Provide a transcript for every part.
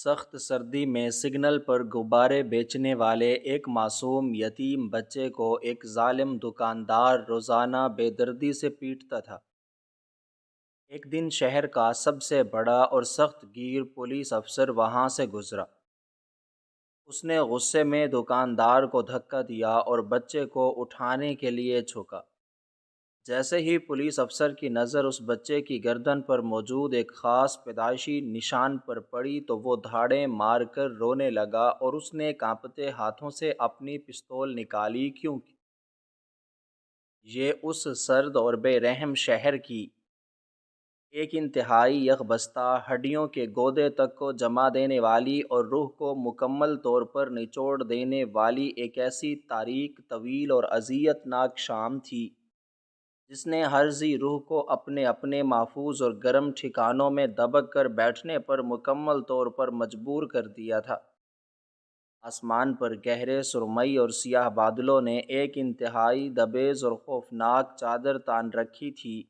سخت سردی میں سگنل پر غبارے بیچنے والے ایک معصوم یتیم بچے کو ایک ظالم دکاندار روزانہ بے دردی سے پیٹتا تھا۔ ایک دن شہر کا سب سے بڑا اور سخت گیر پولیس افسر وہاں سے گزرا۔ اس نے غصے میں دکاندار کو دھکا دیا اور بچے کو اٹھانے کے لیے جھکا۔ جیسے ہی پولیس افسر کی نظر اس بچے کی گردن پر موجود ایک خاص پیدائشی نشان پر پڑی تو وہ دھاڑیں مار کر رونے لگا اور اس نے کانپتے ہاتھوں سے اپنی پستول نکالی کیونکہ یہ اس سرد اور بے رحم شہر کی ایک انتہائی یکبستہ ہڈیوں کے گودے تک کو جما دینے والی اور روح کو مکمل طور پر نچوڑ دینے والی ایک ایسی تاریک، طویل اور اذیت ناک شام تھی جس نے ہر ذی روح کو اپنے اپنے محفوظ اور گرم ٹھکانوں میں دبک کر بیٹھنے پر مکمل طور پر مجبور کر دیا تھا۔ آسمان پر گہرے سرمئی اور سیاہ بادلوں نے ایک انتہائی دبیز اور خوفناک چادر تان رکھی تھی،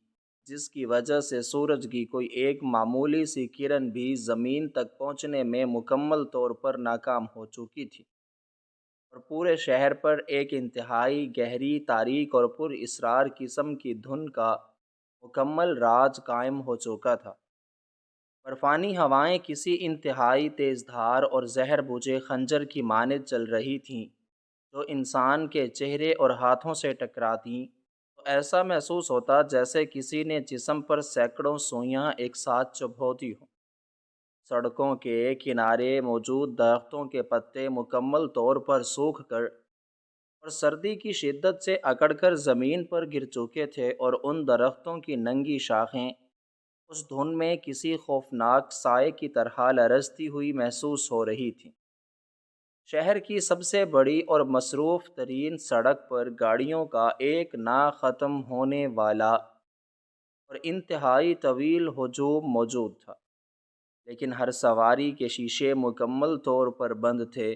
جس کی وجہ سے سورج کی کوئی ایک معمولی سی کرن بھی زمین تک پہنچنے میں مکمل طور پر ناکام ہو چکی تھی، اور پورے شہر پر ایک انتہائی گہری، تاریک اور پر اسرار قسم کی دھند کا مکمل راج قائم ہو چکا تھا۔ برفانی ہوائیں کسی انتہائی تیز دھار اور زہر بوجھے خنجر کی مانند چل رہی تھیں، جو انسان کے چہرے اور ہاتھوں سے ٹکراتیں تو ایسا محسوس ہوتا جیسے کسی نے جسم پر سینکڑوں سوئیاں ایک ساتھ چبھو دی ہوں۔ سڑکوں کے کنارے موجود درختوں کے پتے مکمل طور پر سوکھ کر اور سردی کی شدت سے اکڑ کر زمین پر گر چکے تھے، اور ان درختوں کی ننگی شاخیں اس دھند میں کسی خوفناک سائے کی طرح لرزتی ہوئی محسوس ہو رہی تھیں۔ شہر کی سب سے بڑی اور مصروف ترین سڑک پر گاڑیوں کا ایک نہ ختم ہونے والا اور انتہائی طویل ہجوم موجود تھا، لیکن ہر سواری کے شیشے مکمل طور پر بند تھے،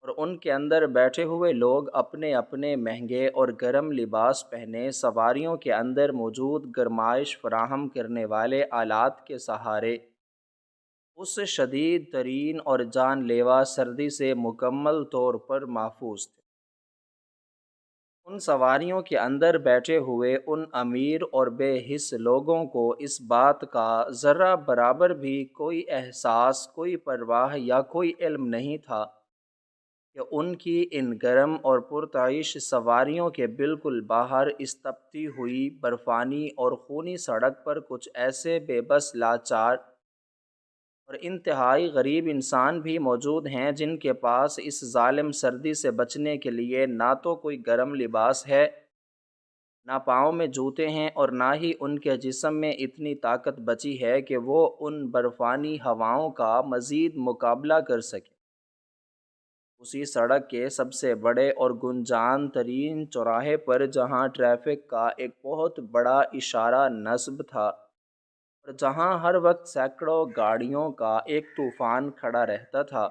اور ان کے اندر بیٹھے ہوئے لوگ اپنے اپنے مہنگے اور گرم لباس پہنے سواریوں کے اندر موجود گرمائش فراہم کرنے والے آلات کے سہارے اس شدید ترین اور جان لیوا سردی سے مکمل طور پر محفوظ تھے۔ ان سواریوں کے اندر بیٹھے ہوئے ان امیر اور بے حس لوگوں کو اس بات کا ذرہ برابر بھی کوئی احساس، کوئی پرواہ یا کوئی علم نہیں تھا کہ ان کی ان گرم اور پرتعیش سواریوں کے بالکل باہر اس تپتی ہوئی برفانی اور خونی سڑک پر کچھ ایسے بے بس، لاچار اور انتہائی غریب انسان بھی موجود ہیں جن کے پاس اس ظالم سردی سے بچنے کے لیے نہ تو کوئی گرم لباس ہے، نہ پاؤں میں جوتے ہیں، اور نہ ہی ان کے جسم میں اتنی طاقت بچی ہے کہ وہ ان برفانی ہواؤں کا مزید مقابلہ کر سکے۔ اسی سڑک کے سب سے بڑے اور گنجان ترین چوراہے پر، جہاں ٹریفک کا ایک بہت بڑا اشارہ نصب تھا اور جہاں ہر وقت سینکڑوں گاڑیوں کا ایک طوفان کھڑا رہتا تھا،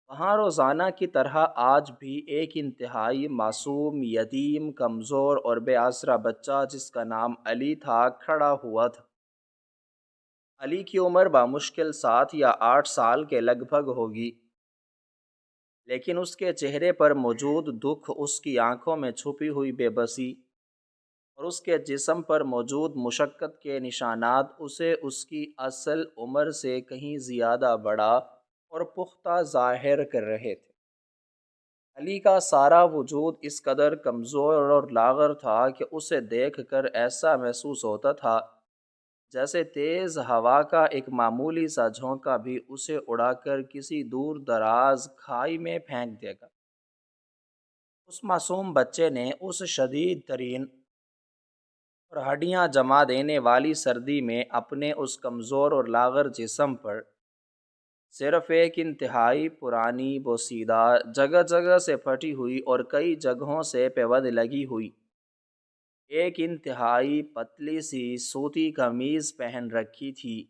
وہاں روزانہ کی طرح آج بھی ایک انتہائی معصوم، یتیم، کمزور اور بے آسرا بچہ جس کا نام علی تھا، کھڑا ہوا تھا۔ علی کی عمر بامشکل 7 یا 8 سال کے لگ بھگ ہوگی، لیکن اس کے چہرے پر موجود دکھ، اس کی آنکھوں میں چھپی ہوئی بے بسی اور اس کے جسم پر موجود مشقت کے نشانات اسے اس کی اصل عمر سے کہیں زیادہ بڑا اور پختہ ظاہر کر رہے تھے۔ علی کا سارا وجود اس قدر کمزور اور لاغر تھا کہ اسے دیکھ کر ایسا محسوس ہوتا تھا جیسے تیز ہوا کا ایک معمولی سا جھونکا بھی اسے اڑا کر کسی دور دراز کھائی میں پھینک دے گا۔ اس معصوم بچے نے اس شدید ترین اور ہڈیاں جما دینے والی سردی میں اپنے اس کمزور اور لاغر جسم پر صرف ایک انتہائی پرانی، بوسیدہ، جگہ جگہ سے پھٹی ہوئی اور کئی جگہوں سے پیوند لگی ہوئی ایک انتہائی پتلی سی سوتی قمیض پہن رکھی تھی،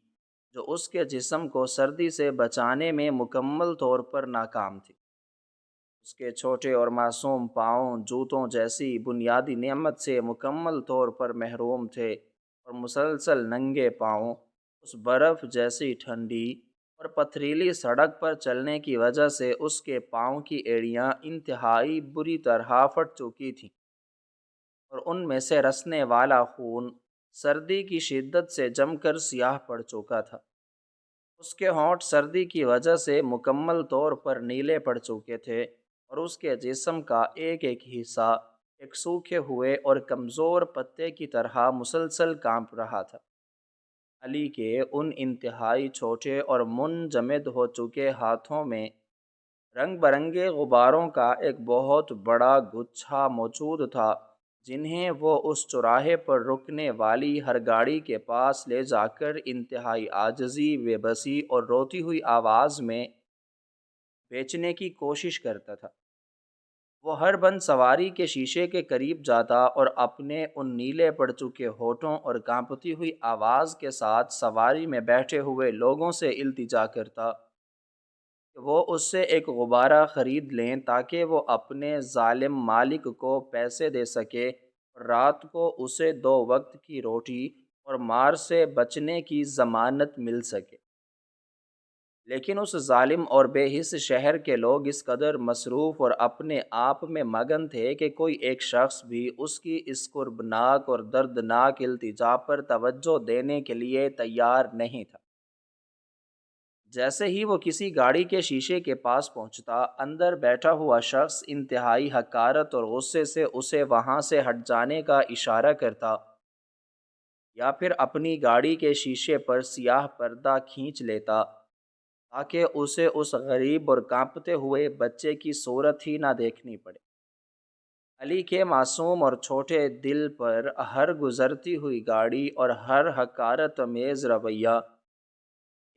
جو اس کے جسم کو سردی سے بچانے میں مکمل طور پر ناکام تھی۔ اس کے چھوٹے اور معصوم پاؤں جوتوں جیسی بنیادی نعمت سے مکمل طور پر محروم تھے، اور مسلسل ننگے پاؤں اس برف جیسی ٹھنڈی اور اور پتھریلی سڑک پر چلنے کی وجہ سے اس کے پاؤں کی ایڑیاں انتہائی بری طرح پھٹ چکی تھیں اور ان میں سے رسنے والا خون سردی کی شدت سے جم کر سیاہ پڑ چکا تھا۔ اس کے ہونٹ سردی کی وجہ سے مکمل طور پر نیلے پڑ چکے تھے اور اس کے جسم کا ایک ایک حصہ ایک سوکھے ہوئے اور کمزور پتے کی طرح مسلسل کانپ رہا تھا۔ علی کے ان انتہائی چھوٹے اور منجمد ہو چکے ہاتھوں میں رنگ برنگے غباروں کا ایک بہت بڑا گچھا موجود تھا، جنہیں وہ اس چوراہے پر رکنے والی ہر گاڑی کے پاس لے جا کر انتہائی عاجزی، بے بسی اور روتی ہوئی آواز میں بیچنے کی کوشش کرتا تھا۔ وہ ہر بند سواری کے شیشے کے قریب جاتا اور اپنے ان نیلے پڑ چکے ہونٹوں اور کانپتی ہوئی آواز کے ساتھ سواری میں بیٹھے ہوئے لوگوں سے التجا کرتا کہ وہ اس سے ایک غبارہ خرید لیں تاکہ وہ اپنے ظالم مالک کو پیسے دے سکے اور رات کو اسے 2 وقت کی روٹی اور مار سے بچنے کی ضمانت مل سکے۔ لیکن اس ظالم اور بے حس شہر کے لوگ اس قدر مصروف اور اپنے آپ میں مگن تھے کہ کوئی ایک شخص بھی اس کی اس کربناک اور دردناک التجا پر توجہ دینے کے لیے تیار نہیں تھا۔ جیسے ہی وہ کسی گاڑی کے شیشے کے پاس پہنچتا، اندر بیٹھا ہوا شخص انتہائی حقارت اور غصے سے اسے وہاں سے ہٹ جانے کا اشارہ کرتا یا پھر اپنی گاڑی کے شیشے پر سیاہ پردہ کھینچ لیتا تاکہ اسے اس غریب اور کانپتے ہوئے بچے کی صورت ہی نہ دیکھنی پڑے۔ علی کے معصوم اور چھوٹے دل پر ہر گزرتی ہوئی گاڑی اور ہر حقارت آمیز رویہ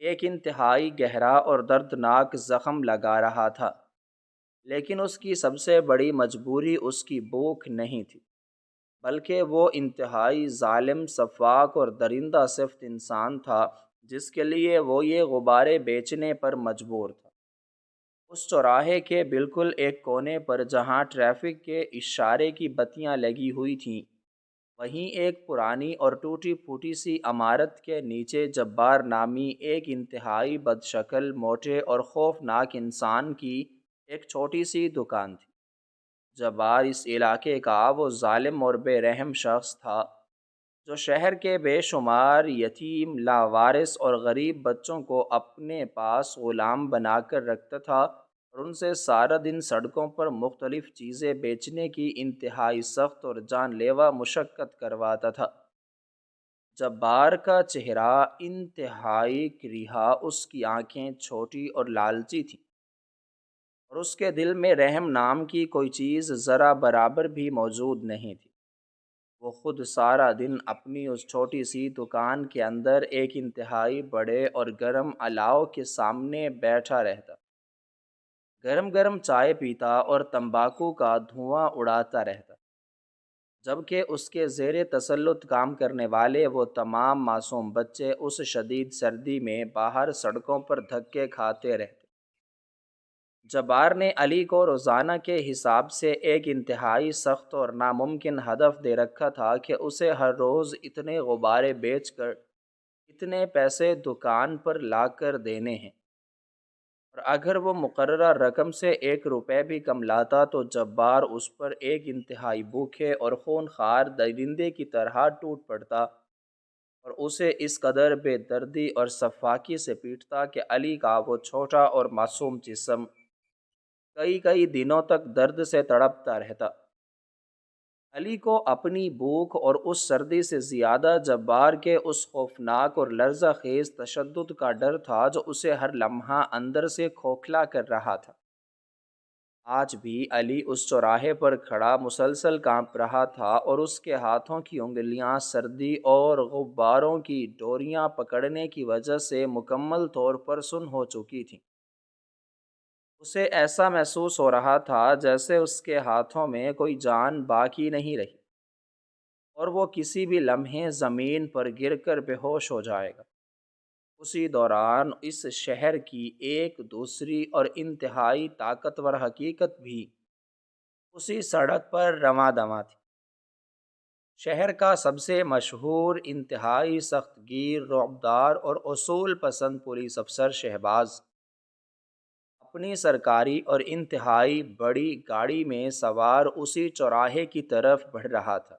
ایک انتہائی گہرا اور دردناک زخم لگا رہا تھا، لیکن اس کی سب سے بڑی مجبوری اس کی بھوک نہیں تھی، بلکہ وہ انتہائی ظالم، سفاک اور درندہ صفت انسان تھا جس کے لیے وہ یہ غبارے بیچنے پر مجبور تھا۔ اس چوراہے کے بالکل ایک کونے پر جہاں ٹریفک کے اشارے کی بتیاں لگی ہوئی تھیں، وہیں ایک پرانی اور ٹوٹی پھوٹی سی عمارت کے نیچے جبار نامی ایک انتہائی بدشکل، موٹے اور خوفناک انسان کی ایک چھوٹی سی دکان تھی۔ جبار اس علاقے کا وہ ظالم اور بے رحم شخص تھا جو شہر کے بے شمار یتیم، لاوارث اور غریب بچوں کو اپنے پاس غلام بنا کر رکھتا تھا اور ان سے سارا دن سڑکوں پر مختلف چیزیں بیچنے کی انتہائی سخت اور جان لیوا مشقت کرواتا تھا۔ جبار کا چہرہ انتہائی کرہ، اس کی آنکھیں چھوٹی اور لالچی تھیں اور اس کے دل میں رحم نام کی کوئی چیز ذرا برابر بھی موجود نہیں تھی۔ وہ خود سارا دن اپنی اس چھوٹی سی دکان کے اندر ایک انتہائی بڑے اور گرم الاؤ کے سامنے بیٹھا رہتا، گرم گرم چائے پیتا اور تمباکو کا دھواں اڑاتا رہتا، جبکہ اس کے زیر تسلط کام کرنے والے وہ تمام معصوم بچے اس شدید سردی میں باہر سڑکوں پر دھکے کھاتے رہتے۔ جبار نے علی کو روزانہ کے حساب سے ایک انتہائی سخت اور ناممکن ہدف دے رکھا تھا کہ اسے ہر روز اتنے غبارے بیچ کر اتنے پیسے دکان پر لا کر دینے ہیں، اور اگر وہ مقررہ رقم سے 1 روپے بھی کم لاتا تو جبار اس پر ایک انتہائی بھوکے اور خونخوار درندے کی طرح ٹوٹ پڑتا اور اسے اس قدر بے دردی اور سفاکی سے پیٹتا کہ علی کا وہ چھوٹا اور معصوم جسم کئی کئی دنوں تک درد سے تڑپتا رہتا۔ علی کو اپنی بھوک اور اس سردی سے زیادہ جبار کے اس خوفناک اور لرزہ خیز تشدد کا ڈر تھا جو اسے ہر لمحہ اندر سے کھوکھلا کر رہا تھا۔ آج بھی علی اس چوراہے پر کھڑا مسلسل کانپ رہا تھا اور اس کے ہاتھوں کی انگلیاں سردی اور غباروں کی ڈوریاں پکڑنے کی وجہ سے مکمل طور پر سن ہو چکی تھیں۔ اسے ایسا محسوس ہو رہا تھا جیسے اس کے ہاتھوں میں کوئی جان باقی نہیں رہی اور وہ کسی بھی لمحے زمین پر گر کر بے ہوش ہو جائے گا۔ اسی دوران اس شہر کی ایک دوسری اور انتہائی طاقتور حقیقت بھی اسی سڑک پر رواں دواں تھی۔ شہر کا سب سے مشہور انتہائی سخت گیر، رعبدار اور اصول پسند پولیس افسر شہباز اپنی سرکاری اور انتہائی بڑی گاڑی میں سوار اسی چوراہے کی طرف بڑھ رہا تھا۔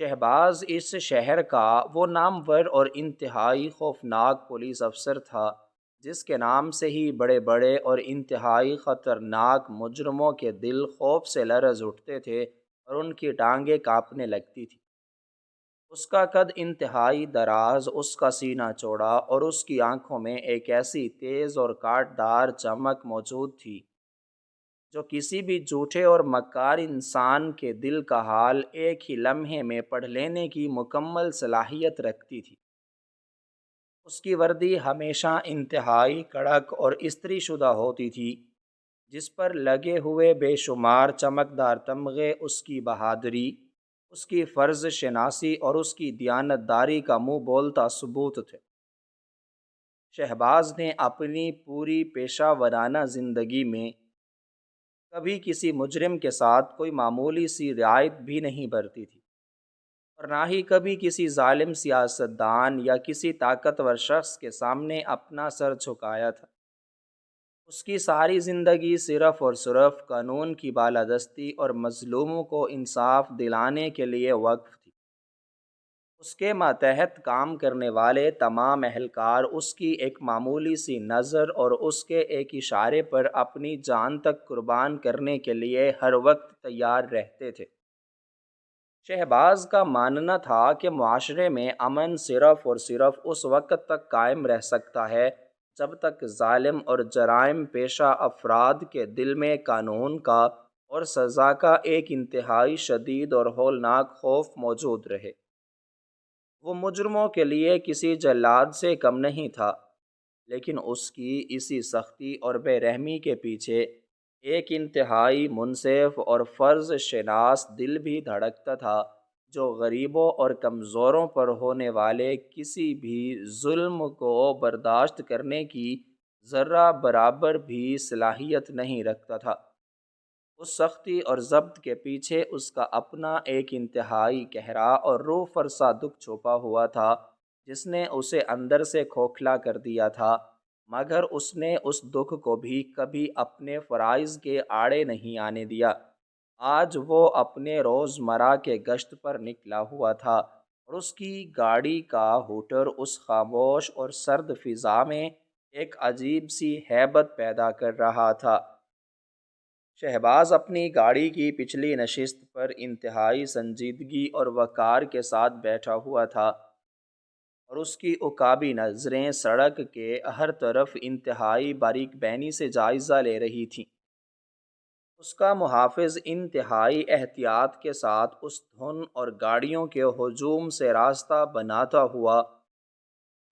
شہباز اس شہر کا وہ نامور اور انتہائی خوفناک پولیس افسر تھا جس کے نام سے ہی بڑے بڑے اور انتہائی خطرناک مجرموں کے دل خوف سے لرز اٹھتے تھے اور ان کی ٹانگیں کانپنے لگتی تھیں۔ اس کا قد انتہائی دراز، اس کا سینہ چوڑا اور اس کی آنکھوں میں ایک ایسی تیز اور کاٹ دار چمک موجود تھی جو کسی بھی جھوٹے اور مکار انسان کے دل کا حال ایک ہی لمحے میں پڑھ لینے کی مکمل صلاحیت رکھتی تھی۔ اس کی وردی ہمیشہ انتہائی کڑک اور استری شدہ ہوتی تھی، جس پر لگے ہوئے بے شمار چمکدار تمغے اس کی بہادری، اس کی فرض شناسی اور اس کی دیانت داری کا منہ بولتا ثبوت تھے۔ شہباز نے اپنی پوری پیشہ ورانہ زندگی میں کبھی کسی مجرم کے ساتھ کوئی معمولی سی رعایت بھی نہیں برتی تھی، اور نہ ہی کبھی کسی ظالم سیاستدان یا کسی طاقتور شخص کے سامنے اپنا سر جھکایا تھا۔ اس کی ساری زندگی صرف اور صرف قانون کی بالادستی اور مظلوموں کو انصاف دلانے کے لیے وقف تھی۔ اس کے ماتحت کام کرنے والے تمام اہلکار اس کی ایک معمولی سی نظر اور اس کے ایک اشارے پر اپنی جان تک قربان کرنے کے لیے ہر وقت تیار رہتے تھے۔ شہباز کا ماننا تھا کہ معاشرے میں امن صرف اور صرف اس وقت تک قائم رہ سکتا ہے جب تک ظالم اور جرائم پیشہ افراد کے دل میں قانون کا اور سزا کا ایک انتہائی شدید اور ہولناک خوف موجود رہے۔ وہ مجرموں کے لیے کسی جلاد سے کم نہیں تھا، لیکن اس کی اسی سختی اور بے رحمی کے پیچھے ایک انتہائی منصف اور فرض شناس دل بھی دھڑکتا تھا جو غریبوں اور کمزوروں پر ہونے والے کسی بھی ظلم کو برداشت کرنے کی ذرہ برابر بھی صلاحیت نہیں رکھتا تھا۔ اس سختی اور ضبط کے پیچھے اس کا اپنا ایک انتہائی گہرا اور روح فرسا دکھ چھپا ہوا تھا جس نے اسے اندر سے کھوکھلا کر دیا تھا، مگر اس نے اس دکھ کو بھی کبھی اپنے فرائض کے آڑے نہیں آنے دیا۔ آج وہ اپنے روزمرہ کے گشت پر نکلا ہوا تھا اور اس کی گاڑی کا ہوٹر اس خاموش اور سرد فضا میں ایک عجیب سی ہیبت پیدا کر رہا تھا۔ شہباز اپنی گاڑی کی پچھلی نشست پر انتہائی سنجیدگی اور وقار کے ساتھ بیٹھا ہوا تھا اور اس کی عقابی نظریں سڑک کے ہر طرف انتہائی باریک بینی سے جائزہ لے رہی تھیں۔ اس کا محافظ انتہائی احتیاط کے ساتھ اس دھن اور گاڑیوں کے ہجوم سے راستہ بناتا ہوا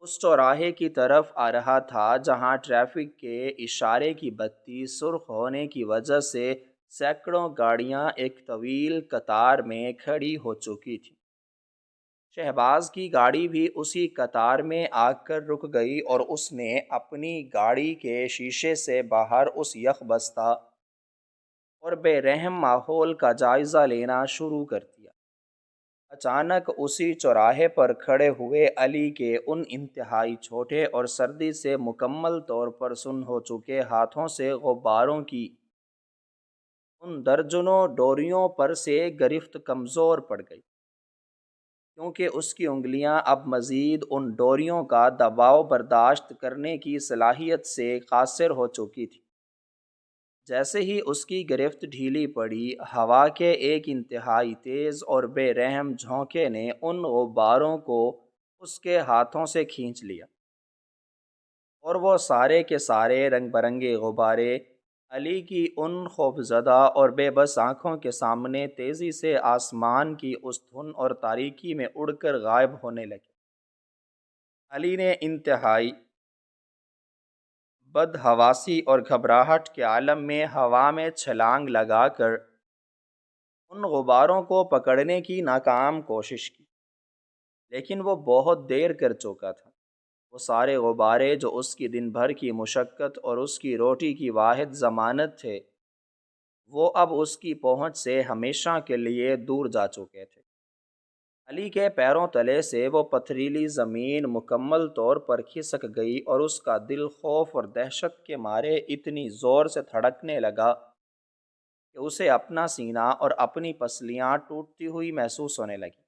اس چوراہے کی طرف آ رہا تھا جہاں ٹریفک کے اشارے کی بتی سرخ ہونے کی وجہ سے سینکڑوں گاڑیاں ایک طویل قطار میں کھڑی ہو چکی تھیں۔ شہباز کی گاڑی بھی اسی قطار میں آ کر رک گئی اور اس نے اپنی گاڑی کے شیشے سے باہر اس یخ بستہ اور بے رحم ماحول کا جائزہ لینا شروع کر دیا۔ اچانک اسی چوراہے پر کھڑے ہوئے علی کے ان انتہائی چھوٹے اور سردی سے مکمل طور پر سن ہو چکے ہاتھوں سے غباروں کی ان درجنوں ڈوریوں پر سے گرفت کمزور پڑ گئی، کیونکہ اس کی انگلیاں اب مزید ان ڈوریوں کا دباؤ برداشت کرنے کی صلاحیت سے قاصر ہو چکی تھی۔ جیسے ہی اس کی گرفت ڈھیلی پڑی، ہوا کے ایک انتہائی تیز اور بے رحم جھونکے نے ان غباروں کو اس کے ہاتھوں سے کھینچ لیا، اور وہ سارے کے سارے رنگ برنگے غبارے علی کی ان خوفزدہ اور بے بس آنکھوں کے سامنے تیزی سے آسمان کی اس دھن اور تاریکی میں اڑ کر غائب ہونے لگے۔ علی نے انتہائی بدحواسی اور گھبراہٹ کے عالم میں ہوا میں چھلانگ لگا کر ان غباروں کو پکڑنے کی ناکام کوشش کی، لیکن وہ بہت دیر کر چکا تھا۔ وہ سارے غبارے جو اس کی دن بھر کی مشقت اور اس کی روٹی کی واحد ضمانت تھے، وہ اب اس کی پہنچ سے ہمیشہ کے لیے دور جا چکے تھے۔ علی کے پیروں تلے سے وہ پتھریلی زمین مکمل طور پر کھسک گئی اور اس کا دل خوف اور دہشت کے مارے اتنی زور سے دھڑکنے لگا کہ اسے اپنا سینہ اور اپنی پسلیاں ٹوٹتی ہوئی محسوس ہونے لگیں۔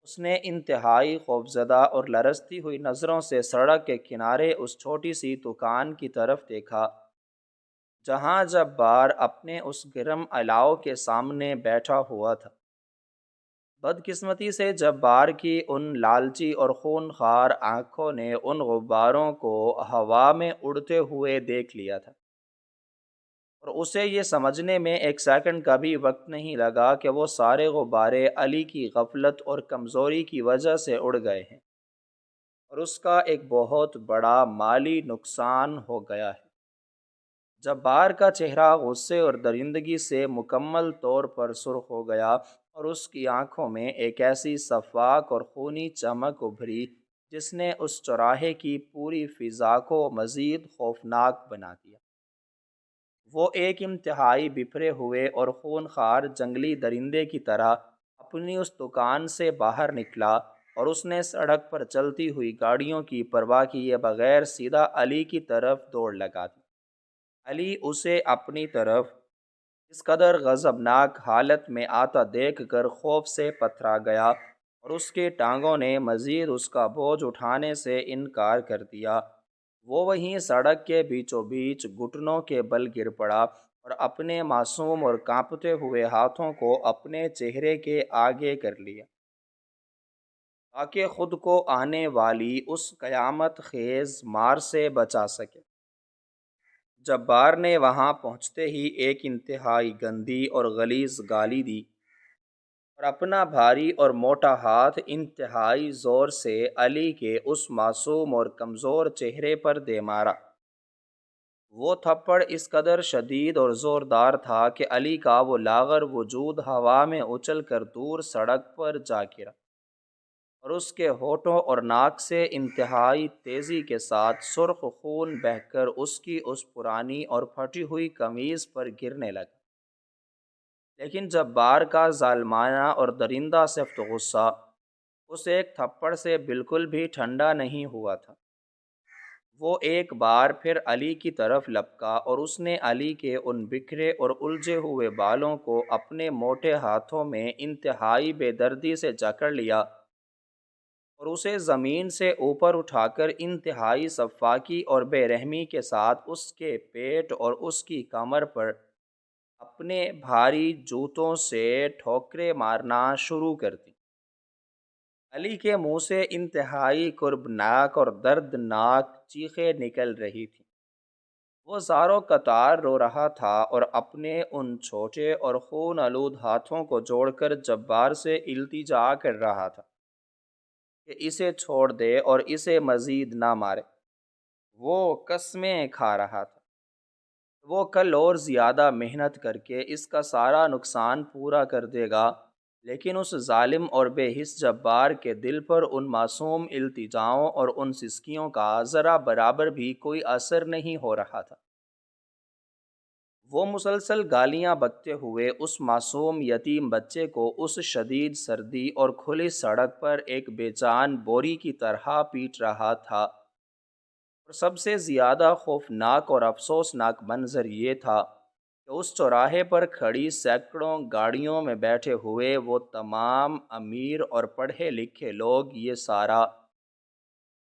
اس نے انتہائی خوفزدہ اور لرزتی ہوئی نظروں سے سڑک کے کنارے اس چھوٹی سی دکان کی طرف دیکھا جہاں جبار اپنے اس گرم الاؤ کے سامنے بیٹھا ہوا تھا۔ بدقسمتی سے جبار کی ان لالچی اور خونخوار آنکھوں نے ان غباروں کو ہوا میں اڑتے ہوئے دیکھ لیا تھا، اور اسے یہ سمجھنے میں ایک سیکنڈ کا بھی وقت نہیں لگا کہ وہ سارے غبارے علی کی غفلت اور کمزوری کی وجہ سے اڑ گئے ہیں اور اس کا ایک بہت بڑا مالی نقصان ہو گیا ہے۔ جبار کا چہرہ غصے اور درندگی سے مکمل طور پر سرخ ہو گیا اور اس کی آنکھوں میں ایک ایسی شفاق اور خونی چمک ابھری جس نے اس چوراہے کی پوری فضا کو مزید خوفناک بنا دیا۔ وہ ایک انتہائی بپھرے ہوئے اور خونخوار جنگلی درندے کی طرح اپنی اس دکان سے باہر نکلا اور اس نے سڑک پر چلتی ہوئی گاڑیوں کی پرواہ کیے بغیر سیدھا علی کی طرف دوڑ لگا دی۔ علی اسے اپنی طرف اس قدر غضبناک حالت میں آتا دیکھ کر خوف سے پتھرا گیا اور اس کی ٹانگوں نے مزید اس کا بوجھ اٹھانے سے انکار کر دیا۔ وہ وہیں سڑک کے بیچوں بیچ گھٹنوں کے بل گر پڑا اور اپنے معصوم اور کانپتے ہوئے ہاتھوں کو اپنے چہرے کے آگے کر لیا تاکہ خود کو آنے والی اس قیامت خیز مار سے بچا سکے۔ جبار نے وہاں پہنچتے ہی ایک انتہائی گندی اور غلیظ گالی دی اور اپنا بھاری اور موٹا ہاتھ انتہائی زور سے علی کے اس معصوم اور کمزور چہرے پر دے مارا۔ وہ تھپڑ اس قدر شدید اور زوردار تھا کہ علی کا وہ لاغر وجود ہوا میں اچھل کر دور سڑک پر جا گرا اور اس کے ہونٹوں اور ناک سے انتہائی تیزی کے ساتھ سرخ خون بہہ کر اس کی اس پرانی اور پھٹی ہوئی قمیض پر گرنے لگا۔ لیکن جبار کا ظالمانہ اور درندہ سفت غصہ اس ایک تھپڑ سے بالکل بھی ٹھنڈا نہیں ہوا تھا۔ وہ ایک بار پھر علی کی طرف لپکا اور اس نے علی کے ان بکھرے اور الجھے ہوئے بالوں کو اپنے موٹے ہاتھوں میں انتہائی بے دردی سے جکڑ لیا اور اسے زمین سے اوپر اٹھا کر انتہائی شفاقی اور بے رحمی کے ساتھ اس کے پیٹ اور اس کی کمر پر اپنے بھاری جوتوں سے ٹھوکریں مارنا شروع کر دی۔ علی کے منہ سے انتہائی کربناک اور دردناک چیخیں نکل رہی تھیں۔ وہ زاروں قطار رو رہا تھا اور اپنے ان چھوٹے اور خون آلود ہاتھوں کو جوڑ کر جبار سے التجا کر رہا تھا کہ اسے چھوڑ دے اور اسے مزید نہ مارے۔ وہ قسمیں کھا رہا تھا وہ کل اور زیادہ محنت کر کے اس کا سارا نقصان پورا کر دے گا، لیکن اس ظالم اور بے حس جبار کے دل پر ان معصوم التجاؤں اور ان سسکیوں کا ذرا برابر بھی کوئی اثر نہیں ہو رہا تھا۔ وہ مسلسل گالیاں بکتے ہوئے اس معصوم یتیم بچے کو اس شدید سردی اور کھلی سڑک پر ایک بے جان بوری کی طرح پیٹ رہا تھا، اور سب سے زیادہ خوفناک اور افسوسناک منظر یہ تھا کہ اس چوراہے پر کھڑی سینکڑوں گاڑیوں میں بیٹھے ہوئے وہ تمام امیر اور پڑھے لکھے لوگ یہ سارا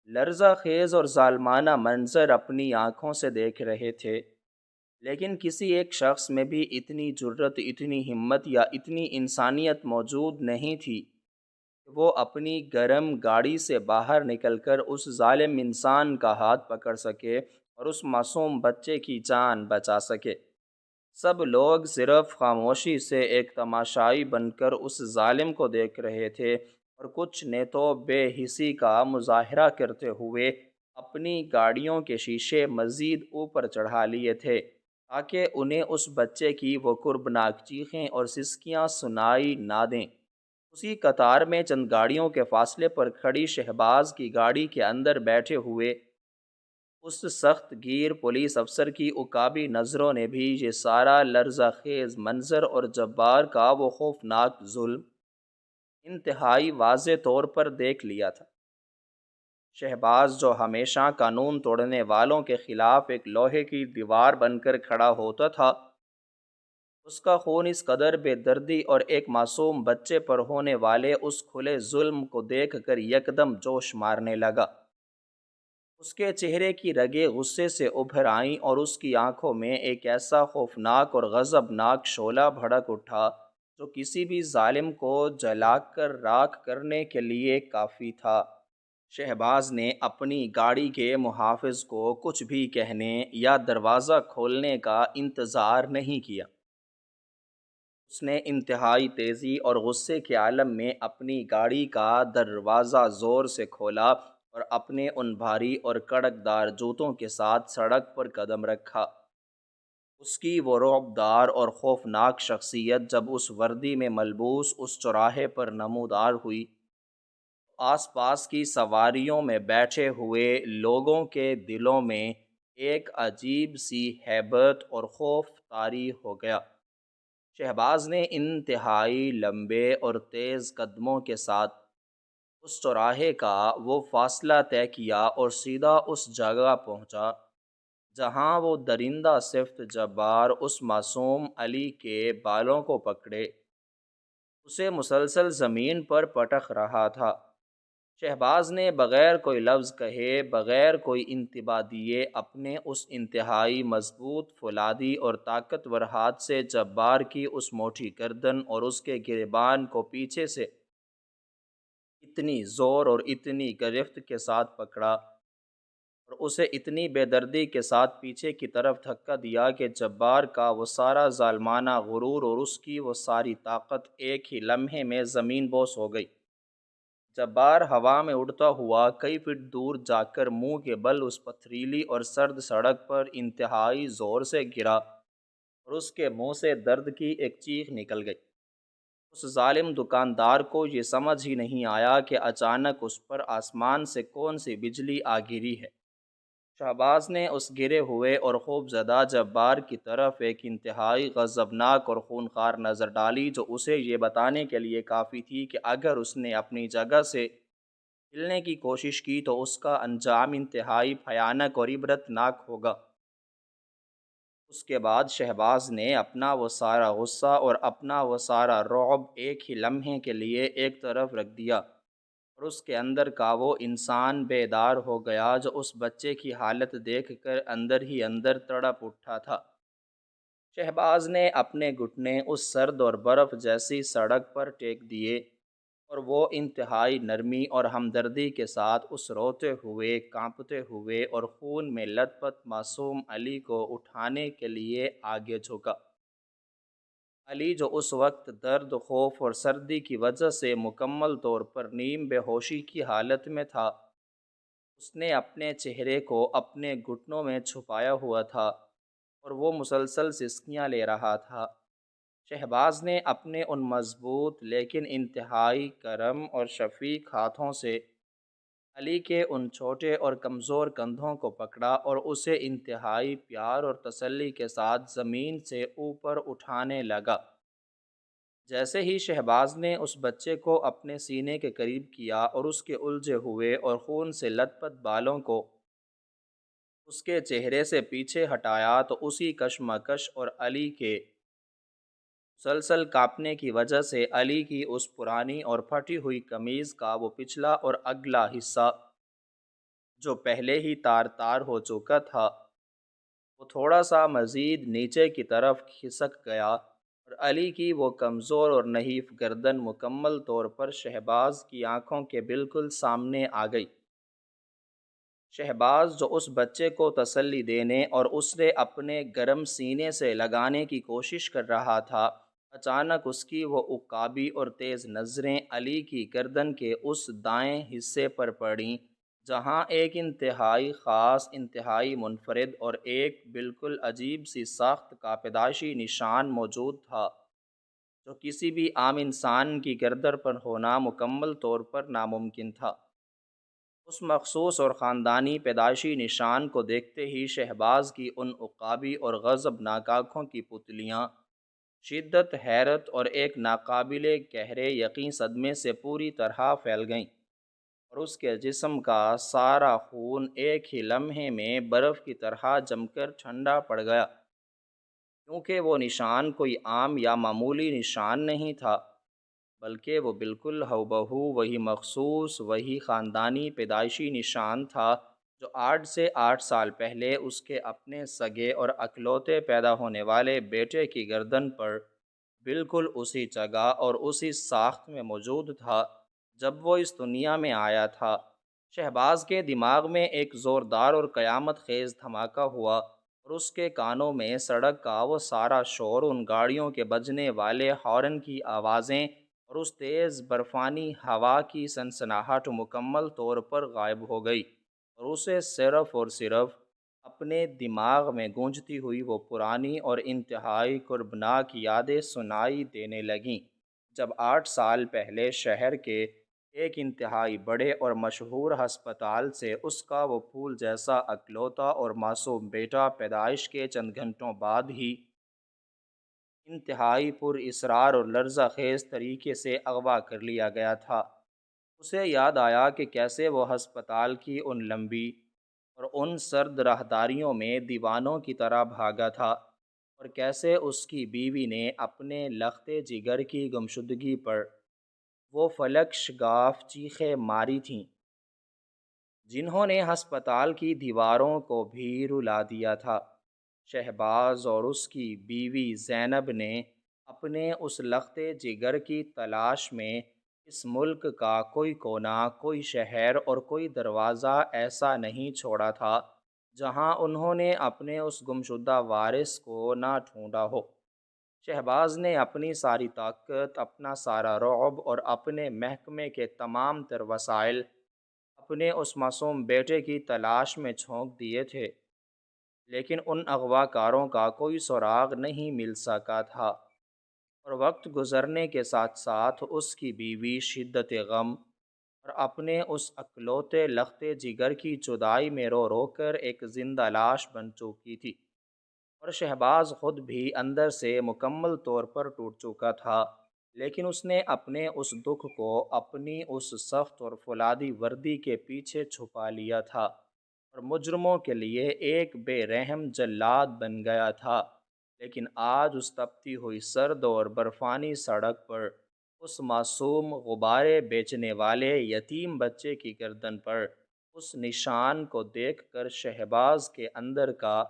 لرزہ خیز اور ظالمانہ منظر اپنی آنکھوں سے دیکھ رہے تھے، لیکن کسی ایک شخص میں بھی اتنی جرت، اتنی ہمت یا اتنی انسانیت موجود نہیں تھی کہ وہ اپنی گرم گاڑی سے باہر نکل کر اس ظالم انسان کا ہاتھ پکڑ سکے اور اس معصوم بچے کی جان بچا سکے۔ سب لوگ صرف خاموشی سے ایک تماشائی بن کر اس ظالم کو دیکھ رہے تھے، اور کچھ نے تو بے حسی کا مظاہرہ کرتے ہوئے اپنی گاڑیوں کے شیشے مزید اوپر چڑھا لیے تھے تاکہ انہیں اس بچے کی وہ کربناک چیخیں اور سسکیاں سنائی نہ دیں۔ اسی قطار میں چند گاڑیوں کے فاصلے پر کھڑی شہباز کی گاڑی کے اندر بیٹھے ہوئے اس سخت گیر پولیس افسر کی عقابی نظروں نے بھی یہ سارا لرزہ خیز منظر اور جبار کا وہ خوفناک ظلم انتہائی واضح طور پر دیکھ لیا تھا۔ شہباز، جو ہمیشہ قانون توڑنے والوں کے خلاف ایک لوہے کی دیوار بن کر کھڑا ہوتا تھا، اس کا خون اس قدر بے دردی اور ایک معصوم بچے پر ہونے والے اس کھلے ظلم کو دیکھ کر یکدم جوش مارنے لگا۔ اس کے چہرے کی رگیں غصے سے ابھر آئیں اور اس کی آنکھوں میں ایک ایسا خوفناک اور غضبناک شعلہ بھڑک اٹھا جو کسی بھی ظالم کو جلا کر راکھ کرنے کے لیے کافی تھا۔ شہباز نے اپنی گاڑی کے محافظ کو کچھ بھی کہنے یا دروازہ کھولنے کا انتظار نہیں کیا۔ اس نے انتہائی تیزی اور غصے کے عالم میں اپنی گاڑی کا دروازہ زور سے کھولا اور اپنے ان بھاری اور کڑک دار جوتوں کے ساتھ سڑک پر قدم رکھا۔ اس کی وہ رعب دار اور خوفناک شخصیت جب اس وردی میں ملبوس اس چوراہے پر نمودار ہوئی، آس پاس کی سواریوں میں بیٹھے ہوئے لوگوں کے دلوں میں ایک عجیب سی ہیبت اور خوف طاری ہو گیا۔ شہباز نے انتہائی لمبے اور تیز قدموں کے ساتھ اس چوراہے کا وہ فاصلہ طے کیا اور سیدھا اس جگہ پہنچا جہاں وہ درندہ صفت جبار اس معصوم علی کے بالوں کو پکڑے اسے مسلسل زمین پر پٹک رہا تھا۔ شہباز نے بغیر کوئی لفظ کہے، بغیر کوئی انتباہ دیے، اپنے اس انتہائی مضبوط، فولادی اور طاقتور ہاتھ سے جبار کی اس موٹی گردن اور اس کے گریبان کو پیچھے سے اتنی زور اور اتنی گرفت کے ساتھ پکڑا اور اسے اتنی بے دردی کے ساتھ پیچھے کی طرف دھکا دیا کہ جبار کا وہ سارا ظالمانہ غرور اور اس کی وہ ساری طاقت ایک ہی لمحے میں زمین بوس ہو گئی۔ جبار ہوا میں اڑتا ہوا کئی فٹ دور جا کر منہ کے بل اس پتھریلی اور سرد سڑک پر انتہائی زور سے گرا اور اس کے منہ سے درد کی ایک چیخ نکل گئی۔ اس ظالم دکاندار کو یہ سمجھ ہی نہیں آیا کہ اچانک اس پر آسمان سے کون سی بجلی آ گری ہے۔ شہباز نے اس گرے ہوئے اور خوف زدہ جبار کی طرف ایک انتہائی غضبناک اور خونخوار نظر ڈالی جو اسے یہ بتانے کے لیے کافی تھی کہ اگر اس نے اپنی جگہ سے ہلنے کی کوشش کی تو اس کا انجام انتہائی بھیانک اور عبرت ناک ہوگا۔ اس کے بعد شہباز نے اپنا وہ سارا غصہ اور اپنا وہ سارا رعب ایک ہی لمحے کے لیے ایک طرف رکھ دیا اور اس کے اندر کا وہ انسان بیدار ہو گیا جو اس بچے کی حالت دیکھ کر اندر ہی اندر تڑپ اٹھا تھا۔ شہباز نے اپنے گھٹنے اس سرد اور برف جیسی سڑک پر ٹیک دیے اور وہ انتہائی نرمی اور ہمدردی کے ساتھ اس روتے ہوئے، کانپتے ہوئے اور خون میں لت پت معصوم علی کو اٹھانے کے لیے آگے جھکا۔ علی، جو اس وقت درد، خوف اور سردی کی وجہ سے مکمل طور پر نیم بے ہوشی کی حالت میں تھا، اس نے اپنے چہرے کو اپنے گھٹنوں میں چھپایا ہوا تھا اور وہ مسلسل سسکیاں لے رہا تھا۔ شہباز نے اپنے ان مضبوط لیکن انتہائی گرم اور شفیق ہاتھوں سے علی کے ان چھوٹے اور کمزور کندھوں کو پکڑا اور اسے انتہائی پیار اور تسلی کے ساتھ زمین سے اوپر اٹھانے لگا۔ جیسے ہی شہباز نے اس بچے کو اپنے سینے کے قریب کیا اور اس کے الجھے ہوئے اور خون سے لت پت بالوں کو اس کے چہرے سے پیچھے ہٹایا تو اسی کشمکش اور علی کے مسلسل کانپنے کی وجہ سے علی کی اس پرانی اور پھٹی ہوئی قمیض کا وہ پچھلا اور اگلا حصہ جو پہلے ہی تار تار ہو چکا تھا، وہ تھوڑا سا مزید نیچے کی طرف کھسک گیا اور علی کی وہ کمزور اور نحیف گردن مکمل طور پر شہباز کی آنکھوں کے بالکل سامنے آ گئی۔ شہباز، جو اس بچے کو تسلی دینے اور اسے اپنے گرم سینے سے لگانے کی کوشش کر رہا تھا، اچانک اس کی وہ عقابی اور تیز نظریں علی کی گردن کے اس دائیں حصے پر پڑیں جہاں ایک انتہائی خاص، انتہائی منفرد اور ایک بالکل عجیب سی ساخت کا پیدائشی نشان موجود تھا جو کسی بھی عام انسان کی گردن پر ہونا مکمل طور پر ناممکن تھا۔ اس مخصوص اور خاندانی پیدائشی نشان کو دیکھتے ہی شہباز کی ان عقابی اور غضبناک آنکھوں کی پتلیاں شدت حیرت اور ایک ناقابل گہرے یقین صدمے سے پوری طرح پھیل گئیں، اور اس کے جسم کا سارا خون ایک ہی لمحے میں برف کی طرح جم کر ٹھنڈا پڑ گیا، کیونکہ وہ نشان کوئی عام یا معمولی نشان نہیں تھا، بلکہ وہ بالکل ہو بہو وہی مخصوص وہی خاندانی پیدائشی نشان تھا جو 8 سے 8 سال پہلے اس کے اپنے سگے اور اکلوتے پیدا ہونے والے بیٹے کی گردن پر بالکل اسی جگہ اور اسی ساخت میں موجود تھا جب وہ اس دنیا میں آیا تھا۔ شہباز کے دماغ میں ایک زوردار اور قیامت خیز دھماکہ ہوا، اور اس کے کانوں میں سڑک کا وہ سارا شور، ان گاڑیوں کے بجنے والے ہارن کی آوازیں اور اس تیز برفانی ہوا کی سنسناہٹ مکمل طور پر غائب ہو گئی، اور اسے صرف اور صرف اپنے دماغ میں گونجتی ہوئی وہ پرانی اور انتہائی کربناک یادیں سنائی دینے لگیں، جب 8 سال پہلے شہر کے ایک انتہائی بڑے اور مشہور ہسپتال سے اس کا وہ پھول جیسا اکلوتا اور معصوم بیٹا پیدائش کے چند گھنٹوں بعد ہی انتہائی پر اصرار اور لرزہ خیز طریقے سے اغوا کر لیا گیا تھا۔ اسے یاد آیا کہ کیسے وہ ہسپتال کی ان لمبی اور ان سرد راہداریوں میں دیوانوں کی طرح بھاگا تھا، اور کیسے اس کی بیوی نے اپنے لختے جگر کی گمشدگی پر وہ فلک شگاف چیخیں ماری تھیں جنہوں نے ہسپتال کی دیواروں کو بھی رلا دیا تھا۔ شہباز اور اس کی بیوی زینب نے اپنے اس لختے جگر کی تلاش میں اس ملک کا کوئی کونا، کوئی شہر اور کوئی دروازہ ایسا نہیں چھوڑا تھا جہاں انہوں نے اپنے اس گمشدہ وارث کو نہ ڈھونڈا ہو۔ شہباز نے اپنی ساری طاقت، اپنا سارا رعب اور اپنے محکمے کے تمام تر وسائل اپنے اس معصوم بیٹے کی تلاش میں جھونک دیے تھے، لیکن ان اغوا کاروں کا کوئی سراغ نہیں مل سکا تھا، اور وقت گزرنے کے ساتھ ساتھ اس کی بیوی شدت غم اور اپنے اس اکلوتے لختے جگر کی جدائی میں رو رو کر ایک زندہ لاش بن چکی تھی، اور شہباز خود بھی اندر سے مکمل طور پر ٹوٹ چکا تھا، لیکن اس نے اپنے اس دکھ کو اپنی اس سخت اور فولادی وردی کے پیچھے چھپا لیا تھا، اور مجرموں کے لیے ایک بے رحم جلاد بن گیا تھا۔ لیکن آج اس تپتی ہوئی سرد اور برفانی سڑک پر اس معصوم غبارے بیچنے والے یتیم بچے کی گردن پر اس نشان کو دیکھ کر شہباز کے اندر کا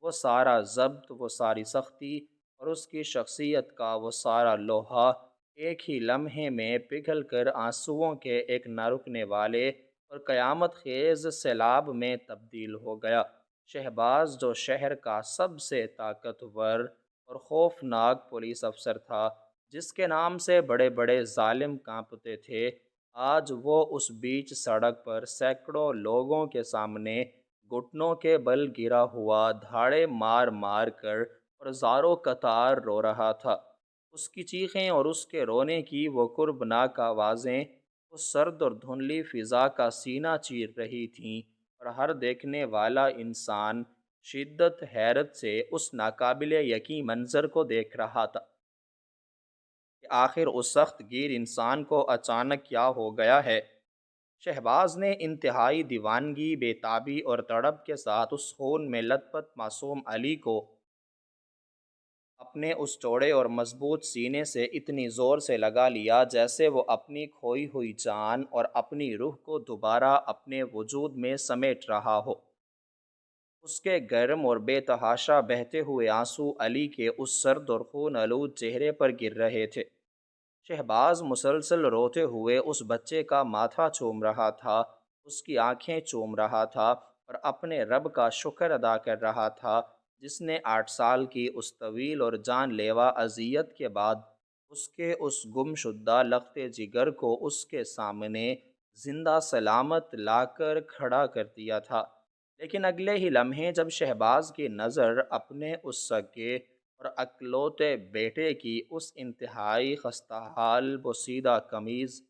وہ سارا ضبط، وہ ساری سختی اور اس کی شخصیت کا وہ سارا لوہا ایک ہی لمحے میں پگھل کر آنسوؤں کے ایک نہ رکنے والے اور قیامت خیز سیلاب میں تبدیل ہو گیا۔ شہباز، جو شہر کا سب سے طاقتور اور خوفناک پولیس افسر تھا، جس کے نام سے بڑے بڑے ظالم کانپتے تھے، آج وہ اس بیچ سڑک پر سینکڑوں لوگوں کے سامنے گھٹنوں کے بل گرا ہوا دھاڑے مار مار کر اور زاروں قطار رو رہا تھا۔ اس کی چیخیں اور اس کے رونے کی وہ کربناک آوازیں اس سرد اور دھندلی فضا کا سینہ چیر رہی تھیں، اور ہر دیکھنے والا انسان شدت حیرت سے اس ناقابل یقین منظر کو دیکھ رہا تھا کہ آخر اس سخت گیر انسان کو اچانک کیا ہو گیا ہے۔ شہباز نے انتہائی دیوانگی، بے تابی اور تڑپ کے ساتھ اس خون میں لت پت معصوم علی کو اپنے اس چوڑے اور مضبوط سینے سے اتنی زور سے لگا لیا جیسے وہ اپنی کھوئی ہوئی جان اور اپنی روح کو دوبارہ اپنے وجود میں سمیٹ رہا ہو۔ اس کے گرم اور بے تحاشا بہتے ہوئے آنسو علی کے اس سرد اور خون آلود چہرے پر گر رہے تھے۔ شہباز مسلسل روتے ہوئے اس بچے کا ماتھا چوم رہا تھا، اس کی آنکھیں چوم رہا تھا، اور اپنے رب کا شکر ادا کر رہا تھا جس نے 8 سال کی اس طویل اور جان لیوا اذیت کے بعد اس کے اس گم شدہ لختے جگر کو اس کے سامنے زندہ سلامت لا کر کھڑا کر دیا تھا۔ لیکن اگلے ہی لمحے جب شہباز کی نظر اپنے اس سگے اور اکلوتے بیٹے کی اس انتہائی خستہ حال بوسیدہ قمیض،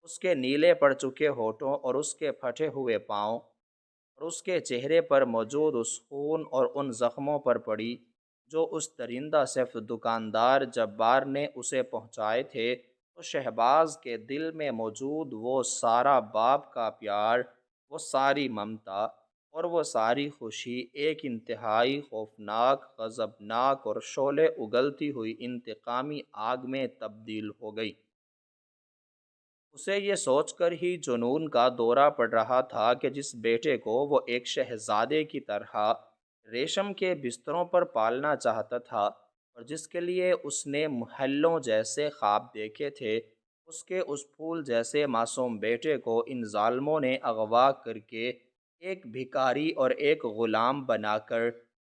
اس کے نیلے پڑ چکے ہونٹوں اور اس کے پھٹے ہوئے پاؤں اور اس کے چہرے پر موجود اس خون اور ان زخموں پر پڑی جو اس درندہ صرف دکاندار جبار نے اسے پہنچائے تھے، تو شہباز کے دل میں موجود وہ سارا باپ کا پیار، وہ ساری ممتا اور وہ ساری خوشی ایک انتہائی خوفناک، غضبناک اور شعلے اگلتی ہوئی انتقامی آگ میں تبدیل ہو گئی۔ اسے یہ سوچ کر ہی جنون کا دورہ پڑ رہا تھا کہ جس بیٹے کو وہ ایک شہزادے کی طرح ریشم کے بستروں پر پالنا چاہتا تھا، اور جس کے لیے اس نے محلوں جیسے خواب دیکھے تھے، اس پھول جیسے معصوم بیٹے کو ان ظالموں نے اغوا کر کے ایک بھکاری اور ایک غلام بنا کر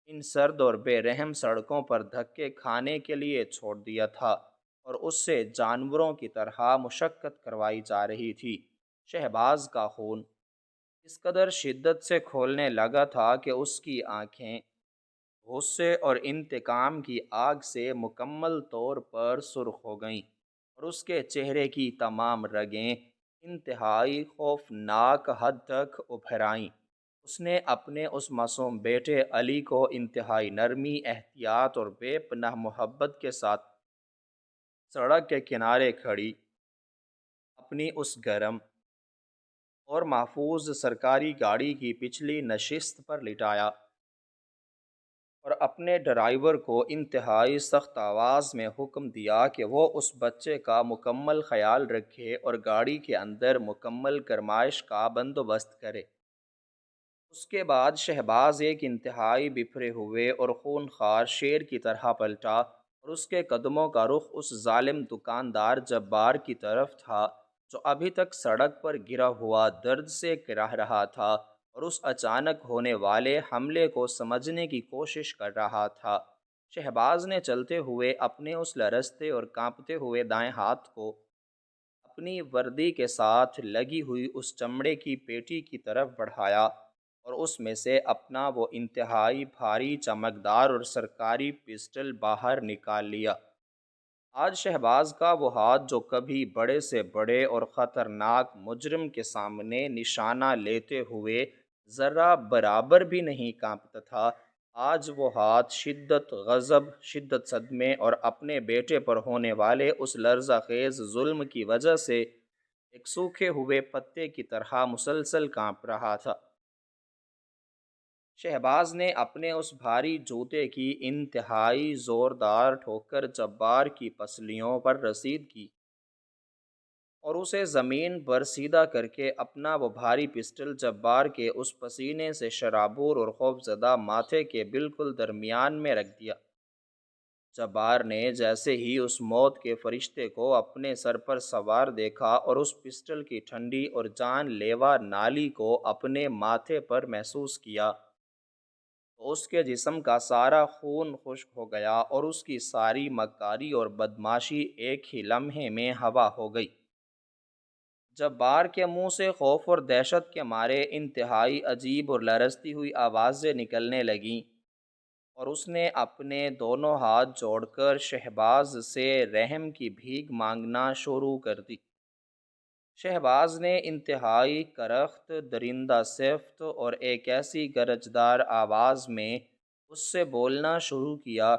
ان سرد اور بے رحم سڑکوں پر دھکے کھانے کے لیے چھوڑ دیا تھا، اور اس سے جانوروں کی طرح مشقت کروائی جا رہی تھی۔ شہباز کا خون اس قدر شدت سے کھولنے لگا تھا کہ اس کی آنکھیں غصے اور انتقام کی آگ سے مکمل طور پر سرخ ہو گئیں، اور اس کے چہرے کی تمام رگیں انتہائی خوفناک حد تک ابھر آئیں۔ اس نے اپنے اس معصوم بیٹے علی کو انتہائی نرمی، احتیاط اور بے پناہ محبت کے ساتھ سڑک کے کنارے کھڑی اپنی اس گرم اور محفوظ سرکاری گاڑی کی پچھلی نشست پر لٹایا، اور اپنے ڈرائیور کو انتہائی سخت آواز میں حکم دیا کہ وہ اس بچے کا مکمل خیال رکھے اور گاڑی کے اندر مکمل گرمائش کا بندوبست کرے۔ اس کے بعد شہباز ایک انتہائی بپھرے ہوئے اور خونخوار شیر کی طرح پلٹا، اور اس کے قدموں کا رخ اس ظالم دکاندار جبار کی طرف تھا جو ابھی تک سڑک پر گرا ہوا درد سے کراہ رہا تھا اور اس اچانک ہونے والے حملے کو سمجھنے کی کوشش کر رہا تھا۔ شہباز نے چلتے ہوئے اپنے اس لرزتے اور کانپتے ہوئے دائیں ہاتھ کو اپنی وردی کے ساتھ لگی ہوئی اس چمڑے کی پیٹی کی طرف بڑھایا، اور اس میں سے اپنا وہ انتہائی بھاری، چمکدار اور سرکاری پسٹل باہر نکال لیا۔ آج شہباز کا وہ ہاتھ جو کبھی بڑے سے بڑے اور خطرناک مجرم کے سامنے نشانہ لیتے ہوئے ذرہ برابر بھی نہیں کانپتا تھا، آج وہ ہاتھ شدت غضب، شدت صدمے اور اپنے بیٹے پر ہونے والے اس لرزہ خیز ظلم کی وجہ سے ایک سوکھے ہوئے پتے کی طرح مسلسل کانپ رہا تھا۔ شہباز نے اپنے اس بھاری جوتے کی انتہائی زوردار ٹھوکر جبار کی پسلیوں پر رسید کی، اور اسے زمین پر سیدھا کر کے اپنا وہ بھاری پسٹل جبار کے اس پسینے سے شرابور اور خوفزدہ ماتھے کے بالکل درمیان میں رکھ دیا۔ جبار نے جیسے ہی اس موت کے فرشتے کو اپنے سر پر سوار دیکھا اور اس پسٹل کی ٹھنڈی اور جان لیوا نالی کو اپنے ماتھے پر محسوس کیا، تو اس کے جسم کا سارا خون خشک ہو گیا اور اس کی ساری مکاری اور بدماشی ایک ہی لمحے میں ہوا ہو گئی۔ جبار کے منہ سے خوف اور دہشت کے مارے انتہائی عجیب اور لرزتی ہوئی آوازیں نکلنے لگیں، اور اس نے اپنے دونوں ہاتھ جوڑ کر شہباز سے رحم کی بھیک مانگنا شروع کر دی۔ شہباز نے انتہائی کرخت، درندہ صفت اور ایک ایسی گرجدار آواز میں اس سے بولنا شروع کیا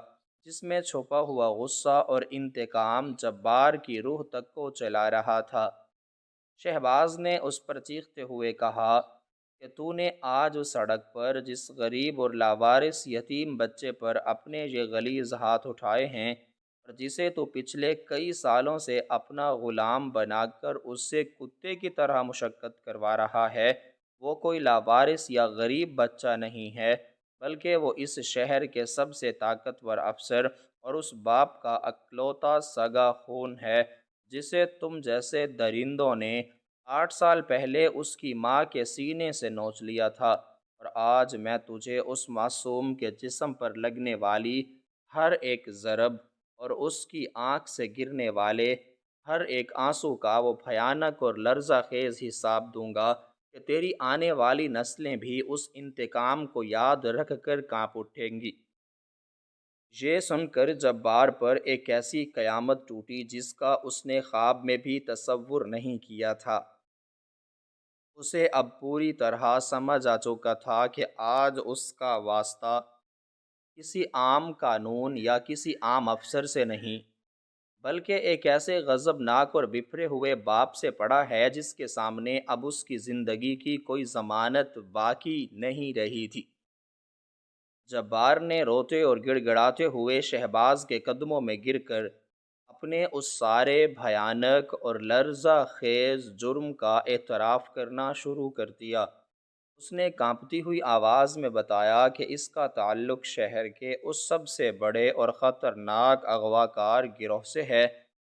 جس میں چھپا ہوا غصہ اور انتقام جبار کی روح تک کو چلا رہا تھا۔ شہباز نے اس پر چیختے ہوئے کہا کہ تو نے آج اس سڑک پر جس غریب اور لاوارث یتیم بچے پر اپنے یہ غلیظ ہاتھ اٹھائے ہیں، اور جسے تو پچھلے کئی سالوں سے اپنا غلام بنا کر اس سے کتے کی طرح مشقت کروا رہا ہے، وہ کوئی لاوارث یا غریب بچہ نہیں ہے، بلکہ وہ اس شہر کے سب سے طاقتور افسر اور اس باپ کا اکلوتا سگا خون ہے جسے تم جیسے درندوں نے 8 سال پہلے اس کی ماں کے سینے سے نوچ لیا تھا، اور آج میں تجھے اس معصوم کے جسم پر لگنے والی ہر ایک ضرب اور اس کی آنکھ سے گرنے والے ہر ایک آنسو کا وہ بھیانک اور لرزہ خیز حساب دوں گا کہ تیری آنے والی نسلیں بھی اس انتقام کو یاد رکھ کر کانپ اٹھیں گی۔ یہ سن کر جبار پر ایک ایسی قیامت ٹوٹی جس کا اس نے خواب میں بھی تصور نہیں کیا تھا۔ اسے اب پوری طرح سمجھ آ چکا تھا کہ آج اس کا واسطہ کسی عام قانون یا کسی عام افسر سے نہیں، بلکہ ایک ایسے غضبناک اور بپھرے ہوئے باپ سے پڑا ہے جس کے سامنے اب اس کی زندگی کی کوئی ضمانت باقی نہیں رہی تھی۔ جبار نے روتے اور گڑ گڑاتے ہوئے شہباز کے قدموں میں گر کر اپنے اس سارے بھیانک اور لرزہ خیز جرم کا اعتراف کرنا شروع کر دیا۔ اس نے کانپتی ہوئی آواز میں بتایا کہ اس کا تعلق شہر کے اس سب سے بڑے اور خطرناک اغواکار گروہ سے ہے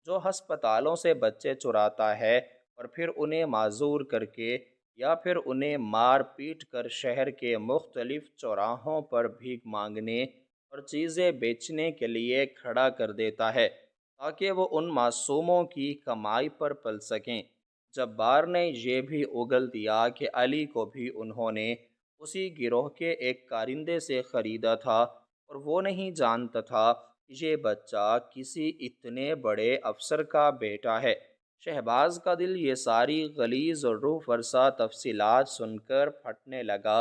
جو ہسپتالوں سے بچے چراتا ہے اور پھر انہیں معذور کر کے یا پھر انہیں مار پیٹ کر شہر کے مختلف چوراہوں پر بھیک مانگنے اور چیزیں بیچنے کے لیے کھڑا کر دیتا ہے تاکہ وہ ان معصوموں کی کمائی پر پل سکیں۔ جبار نے یہ بھی اگل دیا کہ علی کو بھی انہوں نے اسی گروہ کے ایک کارندے سے خریدا تھا اور وہ نہیں جانتا تھا کہ یہ بچہ کسی اتنے بڑے افسر کا بیٹا ہے۔ شہباز کا دل یہ ساری غلیظ اور روح فرسا تفصیلات سن کر پھٹنے لگا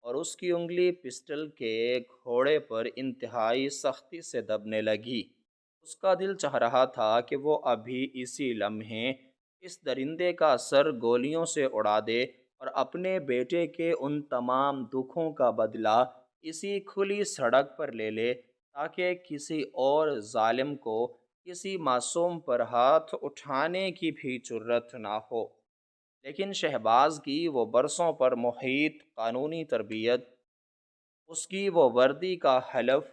اور اس کی انگلی پسٹل کے گھوڑے پر انتہائی سختی سے دبنے لگی۔ اس کا دل چاہ رہا تھا کہ وہ ابھی اسی لمحے اس درندے کا سر گولیوں سے اڑا دے اور اپنے بیٹے کے ان تمام دکھوں کا بدلہ اسی کھلی سڑک پر لے لے تاکہ کسی اور ظالم کو کسی معصوم پر ہاتھ اٹھانے کی بھی جرت نہ ہو۔ لیکن شہباز کی وہ برسوں پر محیط قانونی تربیت، اس کی وہ وردی کا حلف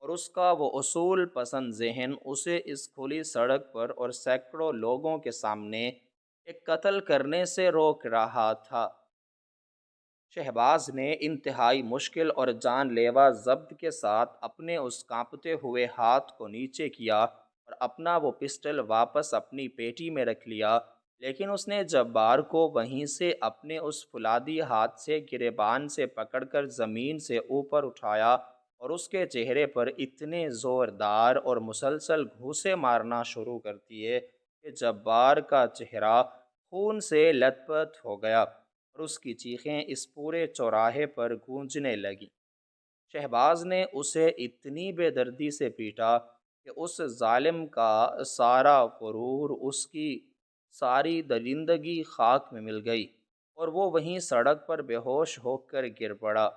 اور اس کا وہ اصول پسند ذہن اسے اس کھلی سڑک پر اور سینکڑوں لوگوں کے سامنے ایک قتل کرنے سے روک رہا تھا۔ شہباز نے انتہائی مشکل اور جان لیوا ضبط کے ساتھ اپنے اس کانپتے ہوئے ہاتھ کو نیچے کیا اور اپنا وہ پسٹل واپس اپنی پیٹی میں رکھ لیا، لیکن اس نے جبار کو وہیں سے اپنے اس فولادی ہاتھ سے گریبان سے پکڑ کر زمین سے اوپر اٹھایا اور اس کے چہرے پر اتنے زوردار اور مسلسل گھوسے مارنا شروع کر دیے کہ جبار کا چہرہ خون سے لت پت ہو گیا اور اس کی چیخیں اس پورے چوراہے پر گونجنے لگیں۔ شہباز نے اسے اتنی بے دردی سے پیٹا کہ اس ظالم کا سارا غرور، اس کی ساری درندگی خاک میں مل گئی اور وہ وہیں سڑک پر بے ہوش ہو کر گر پڑا۔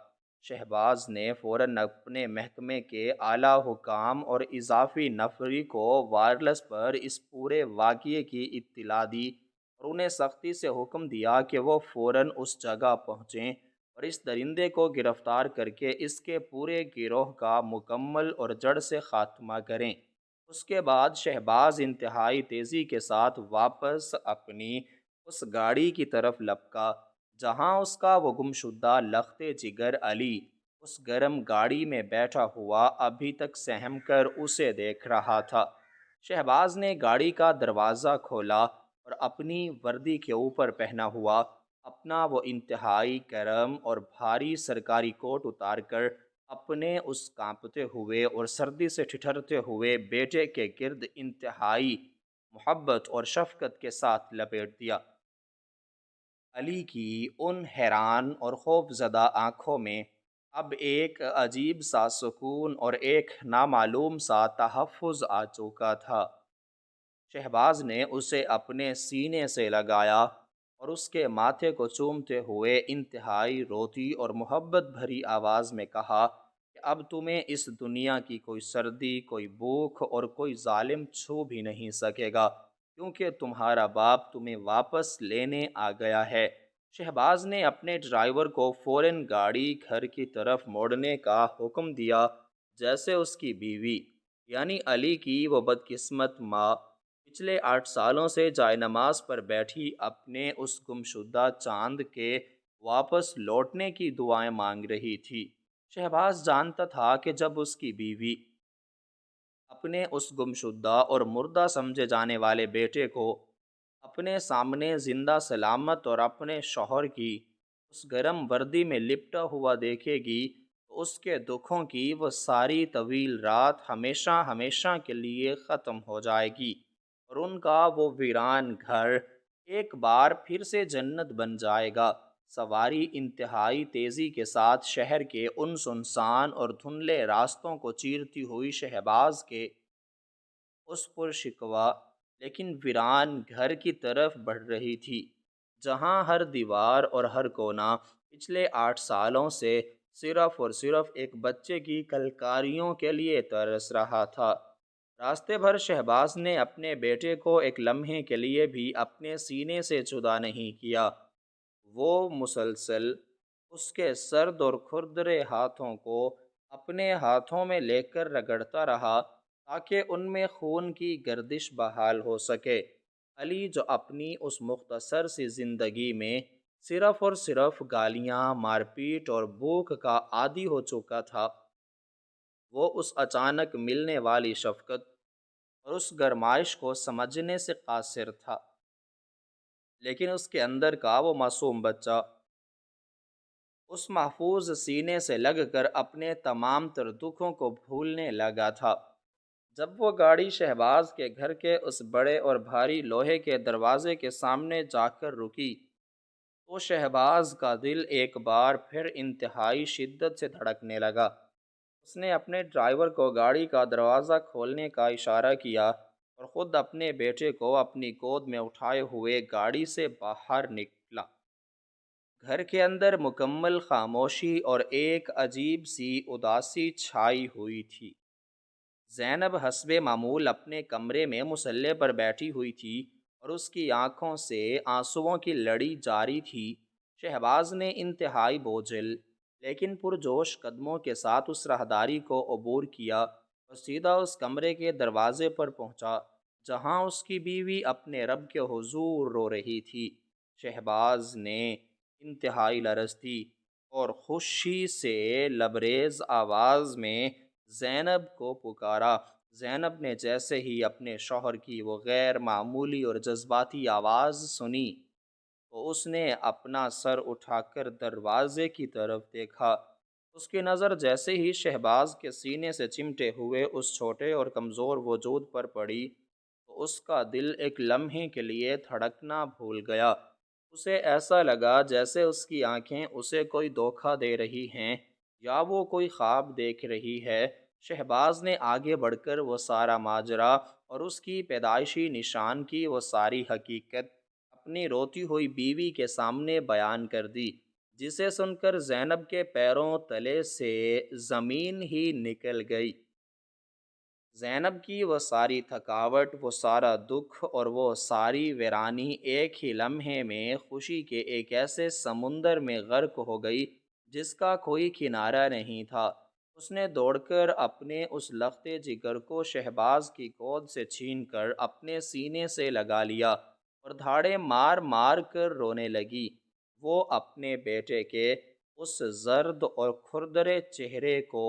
شہباز نے فوراً اپنے محکمے کے اعلیٰ حکام اور اضافی نفری کو وائرلیس پر اس پورے واقعے کی اطلاع دی اور انہیں سختی سے حکم دیا کہ وہ فوراً اس جگہ پہنچیں اور اس درندے کو گرفتار کر کے اس کے پورے گروہ کا مکمل اور جڑ سے خاتمہ کریں۔ اس کے بعد شہباز انتہائی تیزی کے ساتھ واپس اپنی اس گاڑی کی طرف لپکا جہاں اس کا وہ گمشدہ لخت جگر علی اس گرم گاڑی میں بیٹھا ہوا ابھی تک سہم کر اسے دیکھ رہا تھا۔ شہباز نے گاڑی کا دروازہ کھولا اور اپنی وردی کے اوپر پہنا ہوا اپنا وہ انتہائی گرم اور بھاری سرکاری کوٹ اتار کر اپنے اس کانپتے ہوئے اور سردی سے ٹھٹھرتے ہوئے بیٹے کے گرد انتہائی محبت اور شفقت کے ساتھ لپیٹ دیا۔ علی کی ان حیران اور خوف زدہ آنکھوں میں اب ایک عجیب سا سکون اور ایک نامعلوم سا تحفظ آ چکا تھا۔ شہباز نے اسے اپنے سینے سے لگایا اور اس کے ماتھے کو چومتے ہوئے انتہائی روتی اور محبت بھری آواز میں کہا کہ اب تمہیں اس دنیا کی کوئی سردی، کوئی بھوک اور کوئی ظالم چھو بھی نہیں سکے گا، کیونکہ تمہارا باپ تمہیں واپس لینے آ گیا ہے۔ شہباز نے اپنے ڈرائیور کو فوراً گاڑی گھر کی طرف موڑنے کا حکم دیا، جیسے اس کی بیوی یعنی علی کی وہ بدقسمت ماں پچھلے 8 سالوں سے جائے نماز پر بیٹھی اپنے اس گمشدہ چاند کے واپس لوٹنے کی دعائیں مانگ رہی تھی۔ شہباز جانتا تھا کہ جب اس کی بیوی اپنے اس گمشدہ اور مردہ سمجھے جانے والے بیٹے کو اپنے سامنے زندہ سلامت اور اپنے شوہر کی اس گرم وردی میں لپٹا ہوا دیکھے گی تو اس کے دکھوں کی وہ ساری طویل رات ہمیشہ ہمیشہ کے لیے ختم ہو جائے گی اور ان کا وہ ویران گھر ایک بار پھر سے جنت بن جائے گا۔ سواری انتہائی تیزی کے ساتھ شہر کے ان سنسان اور دھندلے راستوں کو چیرتی ہوئی شہباز کے اس پرشکوہ لیکن ویران گھر کی طرف بڑھ رہی تھی، جہاں ہر دیوار اور ہر کونا پچھلے 8 سالوں سے صرف اور صرف ایک بچے کی کلکاریوں کے لیے ترس رہا تھا۔ راستے بھر شہباز نے اپنے بیٹے کو ایک لمحے کے لیے بھی اپنے سینے سے جدا نہیں کیا۔ وہ مسلسل اس کے سرد اور کھردرے ہاتھوں کو اپنے ہاتھوں میں لے کر رگڑتا رہا تاکہ ان میں خون کی گردش بحال ہو سکے۔ علی جو اپنی اس مختصر سی زندگی میں صرف اور صرف گالیاں، مار پیٹ اور بھوک کا عادی ہو چکا تھا، وہ اس اچانک ملنے والی شفقت اور اس گرمائش کو سمجھنے سے قاصر تھا، لیکن اس کے اندر کا وہ معصوم بچہ اس محفوظ سینے سے لگ کر اپنے تمام تر دکھوں کو بھولنے لگا تھا۔ جب وہ گاڑی شہباز کے گھر کے اس بڑے اور بھاری لوہے کے دروازے کے سامنے جا کر رکی تو شہباز کا دل ایک بار پھر انتہائی شدت سے دھڑکنے لگا۔ اس نے اپنے ڈرائیور کو گاڑی کا دروازہ کھولنے کا اشارہ کیا اور خود اپنے بیٹے کو اپنی گود میں اٹھائے ہوئے گاڑی سے باہر نکلا۔ گھر کے اندر مکمل خاموشی اور ایک عجیب سی اداسی چھائی ہوئی تھی۔ زینب حسب معمول اپنے کمرے میں مصلے پر بیٹھی ہوئی تھی اور اس کی آنکھوں سے آنسوؤں کی لڑی جاری تھی۔ شہباز نے انتہائی بوجھل لیکن پرجوش قدموں کے ساتھ اس راہداری کو عبور کیا اور سیدھا اس کمرے کے دروازے پر پہنچا جہاں اس کی بیوی اپنے رب کے حضور رو رہی تھی۔ شہباز نے انتہائی لرزتی اور خوشی سے لبریز آواز میں زینب کو پکارا۔ زینب نے جیسے ہی اپنے شوہر کی وہ غیر معمولی اور جذباتی آواز سنی تو اس نے اپنا سر اٹھا کر دروازے کی طرف دیکھا۔ اس کی نظر جیسے ہی شہباز کے سینے سے چمٹے ہوئے اس چھوٹے اور کمزور وجود پر پڑی تو اس کا دل ایک لمحے کے لیے دھڑکنا بھول گیا۔ اسے ایسا لگا جیسے اس کی آنکھیں اسے کوئی دھوکہ دے رہی ہیں یا وہ کوئی خواب دیکھ رہی ہے۔ شہباز نے آگے بڑھ کر وہ سارا ماجرا اور اس کی پیدائشی نشان کی وہ ساری حقیقت اپنی روتی ہوئی بیوی کے سامنے بیان کر دی، جسے سن کر زینب کے پیروں تلے سے زمین ہی نکل گئی۔ زینب کی وہ ساری تھکاوٹ، وہ سارا دکھ اور وہ ساری ویرانی ایک ہی لمحے میں خوشی کے ایک ایسے سمندر میں غرق ہو گئی جس کا کوئی کنارہ نہیں تھا۔ اس نے دوڑ کر اپنے اس لختے جگر کو شہباز کی گود سے چھین کر اپنے سینے سے لگا لیا اور دھاڑے مار مار کر رونے لگی۔ وہ اپنے بیٹے کے اس زرد اور کھردرے چہرے کو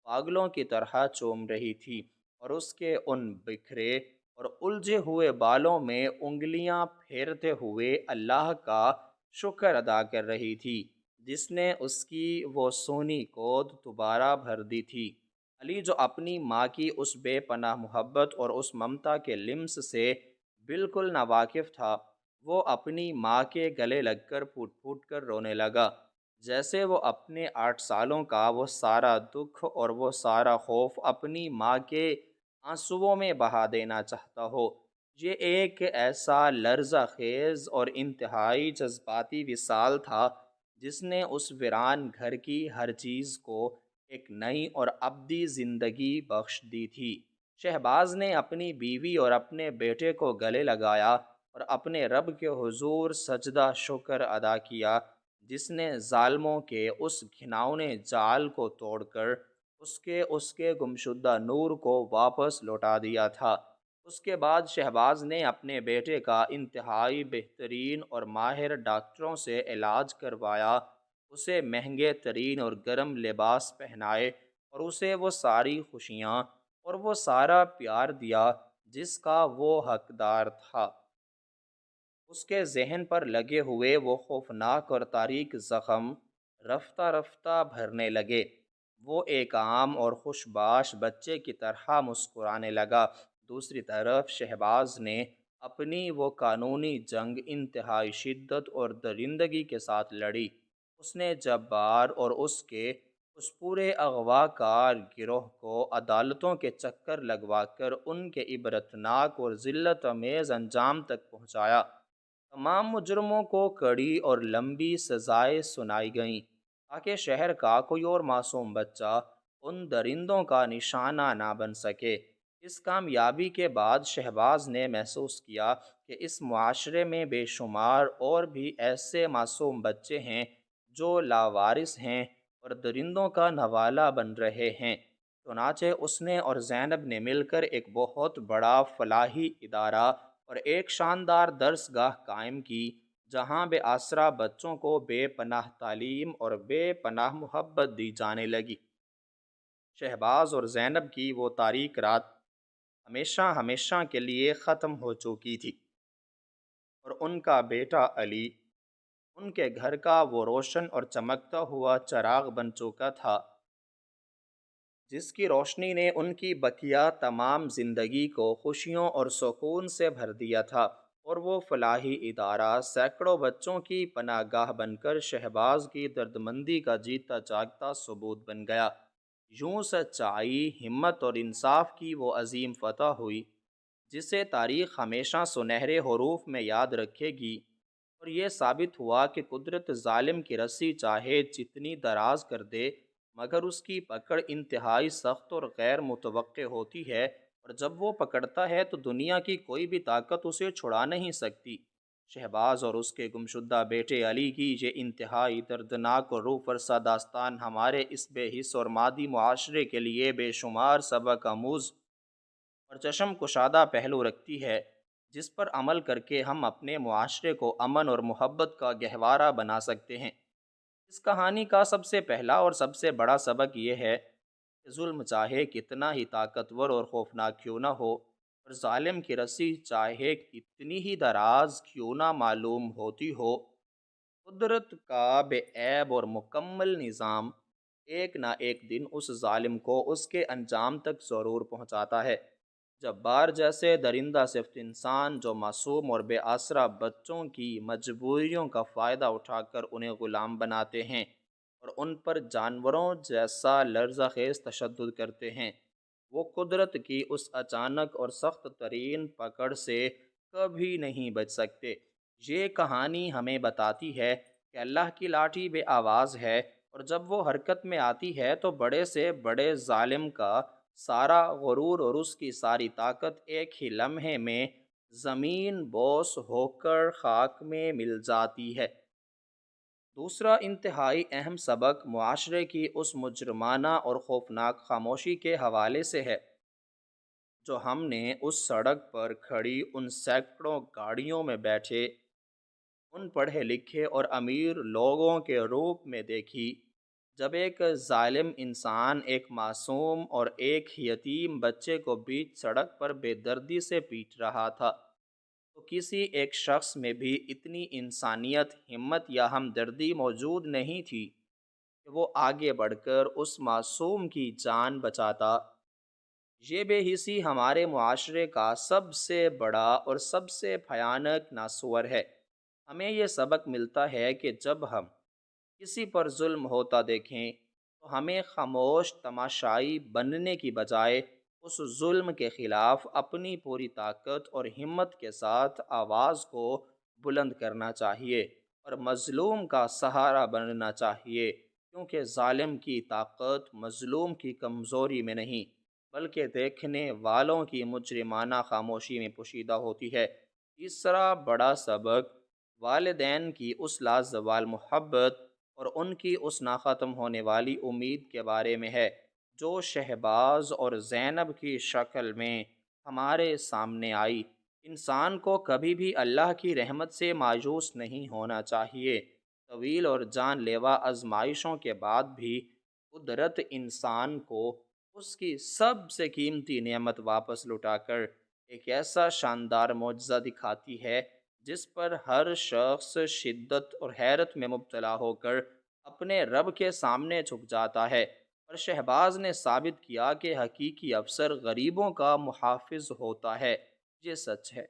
پاگلوں کی طرح چوم رہی تھی اور اس کے ان بکھرے اور الجھے ہوئے بالوں میں انگلیاں پھیرتے ہوئے اللہ کا شکر ادا کر رہی تھی جس نے اس کی وہ سونی گود دوبارہ بھر دی تھی۔ علی جو اپنی ماں کی اس بے پناہ محبت اور اس ممتا کے لمس سے بالکل ناواقف تھا، وہ اپنی ماں کے گلے لگ کر پھوٹ پھوٹ کر رونے لگا، جیسے وہ اپنے 8 سالوں کا وہ سارا دکھ اور وہ سارا خوف اپنی ماں کے آنسوؤں میں بہا دینا چاہتا ہو۔ یہ ایک ایسا لرزہ خیز اور انتہائی جذباتی وصال تھا جس نے اس ویران گھر کی ہر چیز کو ایک نئی اور ابدی زندگی بخش دی تھی۔ شہباز نے اپنی بیوی اور اپنے بیٹے کو گلے لگایا اور اپنے رب کے حضور سجدہ شکر ادا کیا جس نے ظالموں کے اس گھناؤنے جال کو توڑ کر اس کے گمشدہ نور کو واپس لوٹا دیا تھا۔ اس کے بعد شہباز نے اپنے بیٹے کا انتہائی بہترین اور ماہر ڈاکٹروں سے علاج کروایا، اسے مہنگے ترین اور گرم لباس پہنائے اور اسے وہ ساری خوشیاں اور وہ سارا پیار دیا جس کا وہ حقدار تھا۔ اس کے ذہن پر لگے ہوئے وہ خوفناک اور تاریک زخم رفتہ رفتہ بھرنے لگے۔ وہ ایک عام اور خوش باش بچے کی طرح مسکرانے لگا۔ دوسری طرف شہباز نے اپنی وہ قانونی جنگ انتہائی شدت اور درندگی کے ساتھ لڑی۔ اس نے جبار اور اس پورے اغوا کار گروہ کو عدالتوں کے چکر لگوا کر ان کے عبرتناک اور ذلت آمیز انجام تک پہنچایا۔ تمام مجرموں کو کڑی اور لمبی سزائیں سنائی گئیں تاکہ شہر کا کوئی اور معصوم بچہ ان درندوں کا نشانہ نہ بن سکے۔ اس کامیابی کے بعد شہباز نے محسوس کیا کہ اس معاشرے میں بے شمار اور بھی ایسے معصوم بچے ہیں جو لاوارث ہیں اور درندوں کا نوالہ بن رہے ہیں۔ چنانچہ اس نے اور زینب نے مل کر ایک بہت بڑا فلاحی ادارہ اور ایک شاندار درس گاہ قائم کی، جہاں بے آسرا بچوں کو بے پناہ تعلیم اور بے پناہ محبت دی جانے لگی۔ شہباز اور زینب کی وہ تاریک رات ہمیشہ ہمیشہ کے لیے ختم ہو چکی تھی، اور ان کا بیٹا علی ان کے گھر کا وہ روشن اور چمکتا ہوا چراغ بن چکا تھا، جس کی روشنی نے ان کی بقیہ تمام زندگی کو خوشیوں اور سکون سے بھر دیا تھا، اور وہ فلاحی ادارہ سینکڑوں بچوں کی پناہ گاہ بن کر شہباز کی دردمندی کا جیتا جاگتا ثبوت بن گیا۔ یوں سچائی، ہمت اور انصاف کی وہ عظیم فتح ہوئی جسے تاریخ ہمیشہ سنہرے حروف میں یاد رکھے گی، اور یہ ثابت ہوا کہ قدرت ظالم کی رسی چاہے جتنی دراز کر دے، مگر اس کی پکڑ انتہائی سخت اور غیر متوقع ہوتی ہے، اور جب وہ پکڑتا ہے تو دنیا کی کوئی بھی طاقت اسے چھڑا نہیں سکتی۔ شہباز اور اس کے گمشدہ بیٹے علی کی یہ انتہائی دردناک اور روح فرسا داستان ہمارے اس بے حس اور مادی معاشرے کے لیے بے شمار سبق آموز اور چشم کشادہ پہلو رکھتی ہے، جس پر عمل کر کے ہم اپنے معاشرے کو امن اور محبت کا گہوارہ بنا سکتے ہیں۔ اس کہانی کا سب سے پہلا اور سب سے بڑا سبق یہ ہے کہ ظلم چاہے کتنا ہی طاقتور اور خوفناک کیوں نہ ہو، اور ظالم کی رسی چاہے کتنی ہی دراز کیوں نہ معلوم ہوتی ہو، قدرت کا بے عیب اور مکمل نظام ایک نہ ایک دن اس ظالم کو اس کے انجام تک ضرور پہنچاتا ہے۔ جبار جیسے درندہ صفت انسان جو معصوم اور بے آسرا بچوں کی مجبوریوں کا فائدہ اٹھا کر انہیں غلام بناتے ہیں اور ان پر جانوروں جیسا لرزہ خیز تشدد کرتے ہیں، وہ قدرت کی اس اچانک اور سخت ترین پکڑ سے کبھی نہیں بچ سکتے۔ یہ کہانی ہمیں بتاتی ہے کہ اللہ کی لاٹھی بے آواز ہے، اور جب وہ حرکت میں آتی ہے تو بڑے سے بڑے ظالم کا سارا غرور اور اس کی ساری طاقت ایک ہی لمحے میں زمین بوس ہو کر خاک میں مل جاتی ہے۔ دوسرا انتہائی اہم سبق معاشرے کی اس مجرمانہ اور خوفناک خاموشی کے حوالے سے ہے جو ہم نے اس سڑک پر کھڑی ان سینکڑوں گاڑیوں میں بیٹھے ان پڑھے لکھے اور امیر لوگوں کے روپ میں دیکھی۔ جب ایک ظالم انسان ایک معصوم اور ایک یتیم بچے کو بیچ سڑک پر بے دردی سے پیٹ رہا تھا، تو کسی ایک شخص میں بھی اتنی انسانیت، ہمت یا ہمدردی موجود نہیں تھی کہ وہ آگے بڑھ کر اس معصوم کی جان بچاتا۔ یہ بے حسی ہمارے معاشرے کا سب سے بڑا اور سب سے بھیانک ناسور ہے۔ ہمیں یہ سبق ملتا ہے کہ جب ہم کسی پر ظلم ہوتا دیکھیں تو ہمیں خاموش تماشائی بننے کی بجائے اس ظلم کے خلاف اپنی پوری طاقت اور ہمت کے ساتھ آواز کو بلند کرنا چاہیے اور مظلوم کا سہارا بننا چاہیے، کیونکہ ظالم کی طاقت مظلوم کی کمزوری میں نہیں بلکہ دیکھنے والوں کی مجرمانہ خاموشی میں پوشیدہ ہوتی ہے۔ تیسرا بڑا سبق والدین کی اس لازوال محبت اور ان کی اس ناختم ہونے والی امید کے بارے میں ہے جو شہباز اور زینب کی شکل میں ہمارے سامنے آئی۔ انسان کو کبھی بھی اللہ کی رحمت سے مایوس نہیں ہونا چاہیے۔ طویل اور جان لیوا آزمائشوں کے بعد بھی قدرت انسان کو اس کی سب سے قیمتی نعمت واپس لوٹا کر ایک ایسا شاندار معجزہ دکھاتی ہے جس پر ہر شخص شدت اور حیرت میں مبتلا ہو کر اپنے رب کے سامنے جھک جاتا ہے۔ اور شہباز نے ثابت کیا کہ حقیقی افسر غریبوں کا محافظ ہوتا ہے۔ یہ سچ ہے۔